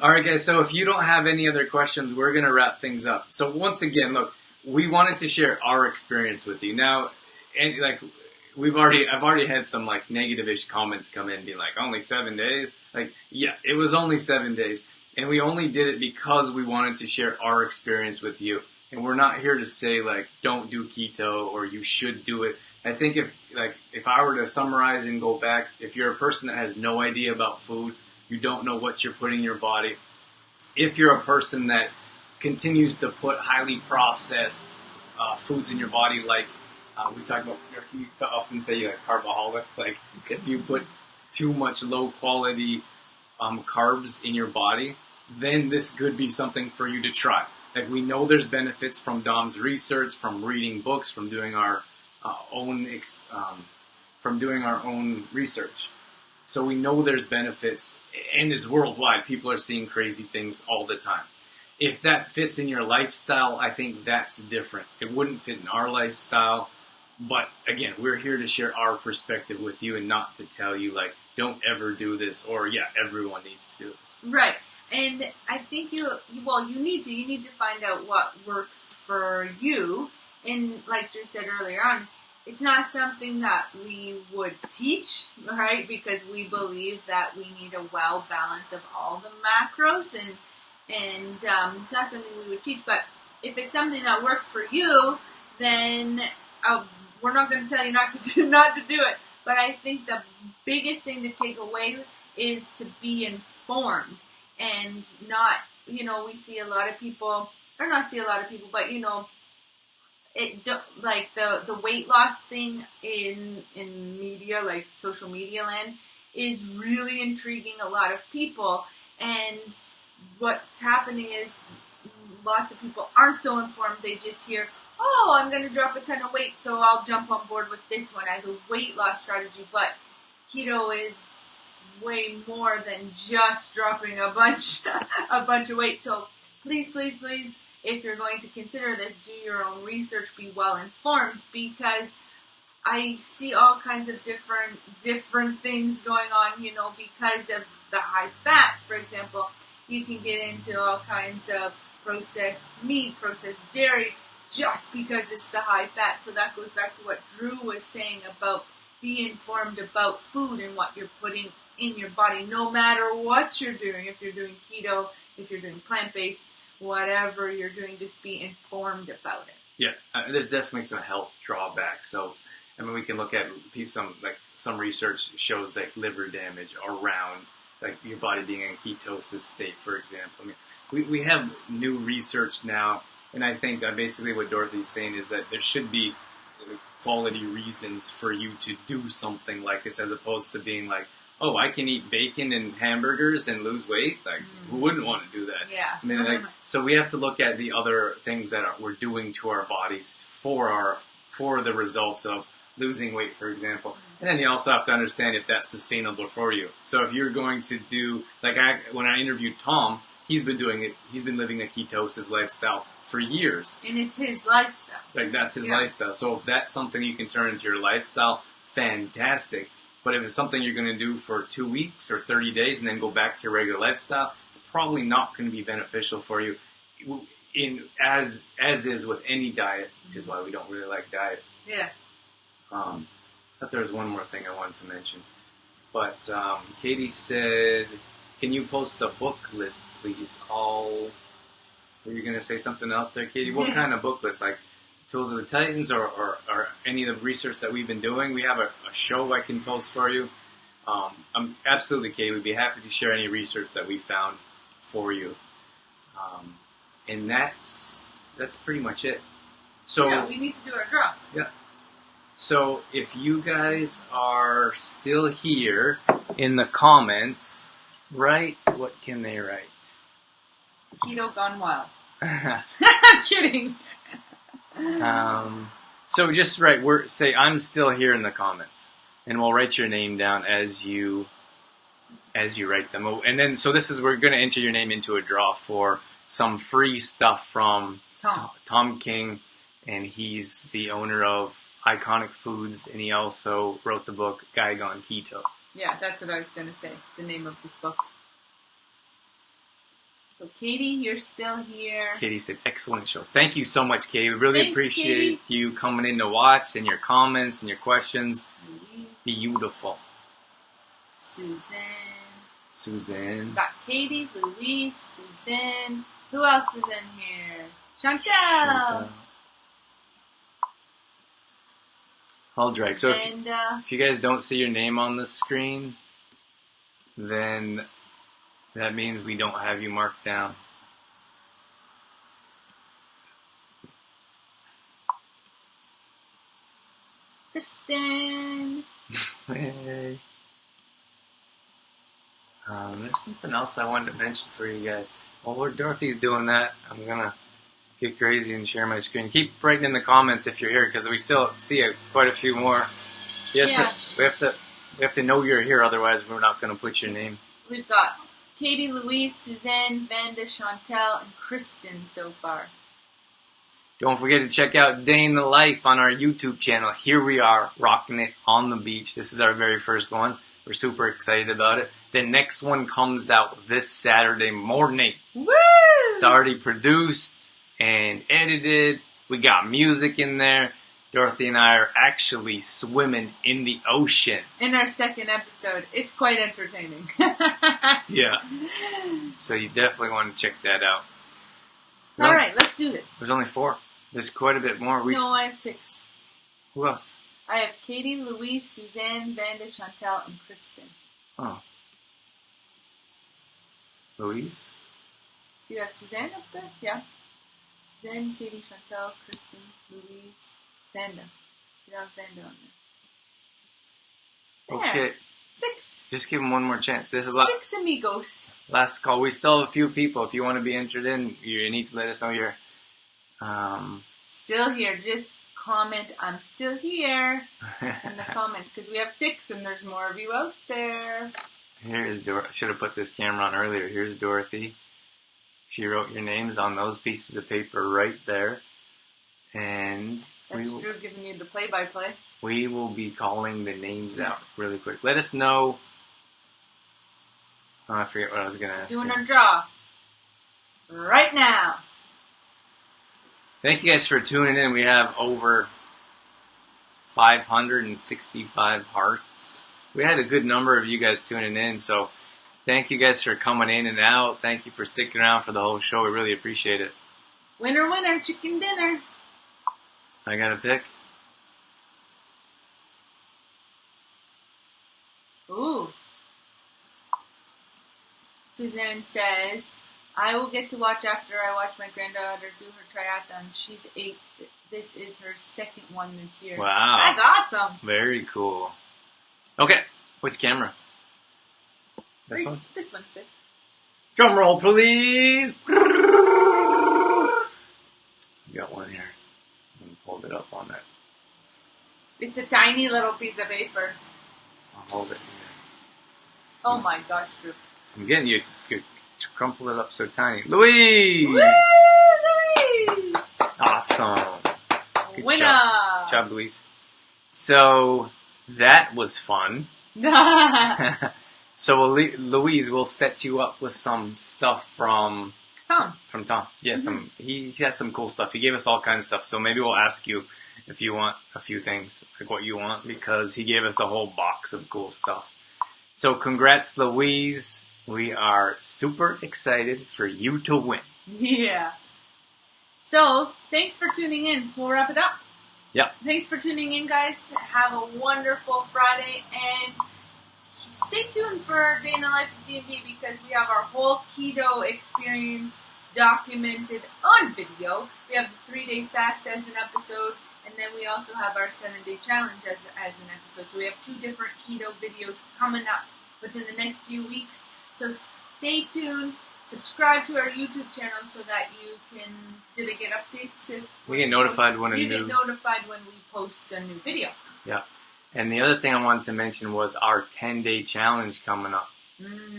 All right, guys, so if you don't have any other questions, we're going to wrap things up. So once again, look, we wanted to share our experience with you. Now, and like I've already had some like negative-ish comments come in being like, only 7 days? Like, yeah, it was only 7 days. And we only did it because we wanted to share our experience with you. And we're not here to say like, don't do keto or you should do it. I think if I were to summarize and go back, if you're a person that has no idea about food, you don't know what you're putting in your body. If you're a person that continues to put highly processed foods in your body, like we talk about, you often say you're a carbaholic. Like if you put too much low quality carbs in your body, then this could be something for you to try. Like we know there's benefits from Dom's research, from reading books, from doing our own research. So we know there's benefits, and it's worldwide. People are seeing crazy things all the time. If that fits in your lifestyle, I think that's different. It wouldn't fit in our lifestyle, but again, we're here to share our perspective with you and not to tell you, like, don't ever do this, or yeah, everyone needs to do this. Right. And I think you need to find out what works for you. And like Drew said earlier on, it's not something that we would teach, right? Because we believe that we need a well balance of all the macros, and it's not something we would teach. But if it's something that works for you, then we're not going to tell you not to do it. But I think the biggest thing to take away is to be informed and not, we see a lot of people, or not see a lot of people, but like the weight loss thing in media, like social media land, is really intriguing a lot of people. And what's happening is lots of people aren't so informed. They just hear, oh, I'm going to drop a ton of weight, so I'll jump on board with this one as a weight loss strategy. But keto is way more than just dropping a bunch of weight. So please, please, please, if you're going to consider this, do your own research, be well informed, because I see all kinds of different things going on, because of the high fats, for example. You can get into all kinds of processed meat, processed dairy, just because it's the high fat. So that goes back to what Drew was saying about be informed about food and what you're putting in your body, no matter what you're doing. If you're doing keto, if you're doing plant-based, whatever you're doing, just be informed about it. Yeah, there's definitely some health drawbacks. So, we can look at some research shows that liver damage around like your body being in ketosis state, for example. We have new research now, And I think basically what Dorothy's saying is that there should be quality reasons for you to do something like this, as opposed to being like, oh, I can eat bacon and hamburgers and lose weight. Like, who wouldn't want to do that? Yeah. I mean, so we have to look at the other things that we're doing to our bodies for the results of losing weight, for example. And then you also have to understand if that's sustainable for you. So if you're going to do, like when I interviewed Tom, he's been doing it. He's been living a ketosis lifestyle for years. And it's his lifestyle. Like, that's his lifestyle. So if that's something you can turn into your lifestyle, fantastic. But if it's something you're going to do for 2 weeks or 30 days and then go back to your regular lifestyle, it's probably not going to be beneficial for you. As is with any diet, which is why we don't really like diets. Yeah. But there was one more thing I wanted to mention. But Katie said, can you post a book list, please? Were you going to say something else there, Katie? What kind of book list? Like Tools of the Titans or any of the research that we've been doing? We have a show I can post for you. Absolutely, Katie. We'd be happy to share any research that we found for you. And that's pretty much it. So yeah, we need to do our draw. Yeah. So if you guys are still here in the comments, write, what can they write? Keto gone wild. I'm kidding. So just write, say I'm still here in the comments, and we'll write your name down as you write them. And then, so we're going to enter your name into a draw for some free stuff from Tom King, and he's the owner of Iconic Foods, and he also wrote the book Guy Gone Keto. Yeah, that's what I was going to say, the name of this book. So Katie, you're still here. Katie said, excellent show. Thank you so much, Katie. We really Thanks, appreciate you coming in to watch, and your comments and your questions. Beautiful. Suzanne. Got Katie, Louise, Suzanne. Who else is in here? Chantel. Aldrake. So if you guys don't see your name on the screen, then that means we don't have you marked down. Kristin. Hey. There's something else I wanted to mention for you guys. While Dorothy's doing that, I'm going to get crazy and share my screen. Keep writing in the comments if you're here, because we still see quite a few more. We have to know you're here, otherwise we're not going to put your name. We've got Katie, Louise, Suzanne, Vanda, Chantel, and Kristin so far. Don't forget to check out Day in the Life on our YouTube channel. Here we are, rocking it on the beach. This is our very first one. We're super excited about it. The next one comes out this Saturday morning. Woo! It's already produced and edited. We got music in there. Dorothy and I are actually swimming in the ocean. In our second episode. It's quite entertaining. Yeah. So you definitely want to check that out. All right, let's do this. There's only 4. There's quite a bit more. No, I have 6. Who else? I have Katie, Louise, Suzanne, Vanda, Chantel, and Kristin. Oh. Louise? Do you have Suzanne up there? Yeah. Suzanne, Katie, Chantel, Kristin, Louise, Vanda. You don't have Vanda on there. Okay. 6. Just give them one more chance. This is 6 amigos. Last call. We still have a few people. If you want to be entered in, you need to let us know you're... Still here. Just comment, I'm still here in the comments, because we have 6 and there's more of you out there. Here's Dorothy. I should have put this camera on earlier. Here's Dorothy. She wrote your names on those pieces of paper right there. And that's Drew giving you the play-by-play. We will be calling the names out really quick. Let us know. Oh, I forget what I was going to ask. Doing our draw right now. Thank you guys for tuning in. We have over 565 hearts. We had a good number of you guys tuning in, so thank you guys for coming in and out. Thank you for sticking around for the whole show. We really appreciate it. Winner, winner, chicken dinner. I got to pick. Ooh. Suzanne says, I will get to watch after I watch my granddaughter do her triathlon. She's 8. This is her second one this year. Wow. That's awesome. Very cool. Okay, which camera? This one? This one's good. Drum roll, please. You got one here. Hold it up on that. It's a tiny little piece of paper. I'll hold it here. Oh my gosh, Drew. I'm getting you to crumple it up so tiny. Louise! Woo, Louise! Awesome. Good Winner! job. Good job, Louise. So, that was fun. So, Louise will set you up with some stuff from Tom. From Tom. Yeah, he has some cool stuff. He gave us all kinds of stuff. So maybe we'll ask you if you want a few things, like what you want, because he gave us a whole box of cool stuff. So congrats, Louise. We are super excited for you to win. Yeah. So, thanks for tuning in. We'll wrap it up. Yep. Thanks for tuning in, guys. Have a wonderful Friday, and stay tuned for Day in the Life of D&D because we have our whole Keto Experience documented on video. We have the 3-day fast as an episode, and then we also have our 7-day challenge as an episode. So we have 2 different keto videos coming up within the next few weeks. So stay tuned. Subscribe to our YouTube channel so that you can get updates. We get notified when you get notified when we post a new video. Yeah. And the other thing I wanted to mention was our 10-day challenge coming up.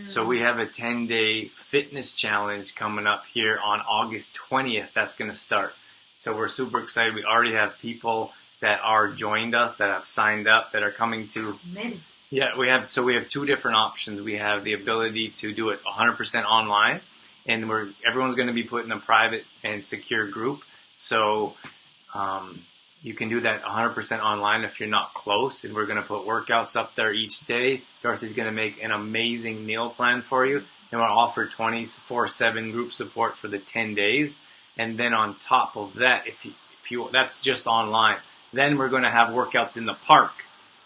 So we have a 10-day fitness challenge coming up here on August 20th. That's going to start. So we're super excited. We already have people that are joined us, that have signed up, that are coming to. Many. Yeah, we have 2 different options. We have the ability to do it 100% online, and everyone's going to be put in a private and secure group. So you can do that 100% online if you're not close, and we're going to put workouts up there each day. Dorothy's going to make an amazing meal plan for you, and we'll offer 24/7 group support for the 10 days. And then on top of that, if you that's just online. Then we're going to have workouts in the park.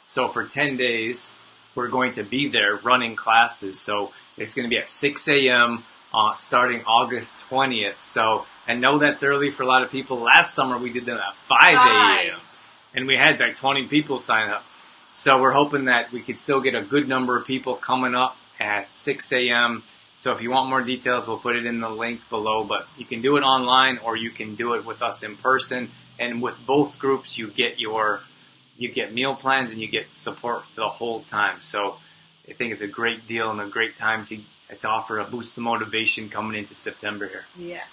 So for 10 days, we're going to be there running classes. So it's going to be at 6 a.m. Starting August 20th. So I know that's early for a lot of people. Last summer we did them at 5 a.m. and we had like 20 people sign up. So we're hoping that we could still get a good number of people coming up at 6 a.m. So if you want more details, we'll put it in the link below. But you can do it online or you can do it with us in person. And with both groups, you get meal plans and you get support for the whole time. So I think it's a great deal and a great time to offer a boost of motivation coming into September here. Yeah.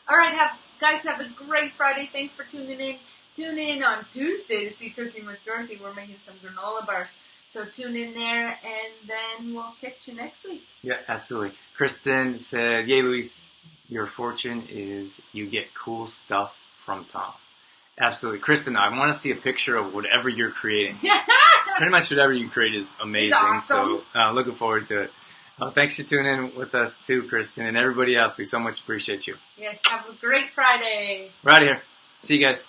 All right, guys, have a great Friday. Thanks for tuning in. Tune in on Tuesday to see Cooking with Dorothy. We're making some granola bars. So tune in there, and then we'll catch you next week. Yeah, absolutely. Kristin said, "Yay, Louise, your fortune is you get cool stuff from Tom." Absolutely. Kristin, I want to see a picture of whatever you're creating. Pretty much whatever you create is amazing. Awesome. So looking forward to it. Thanks for tuning in with us too, Kristin, and everybody else. We so much appreciate you. Yes, have a great Friday. We're out of here. See you guys.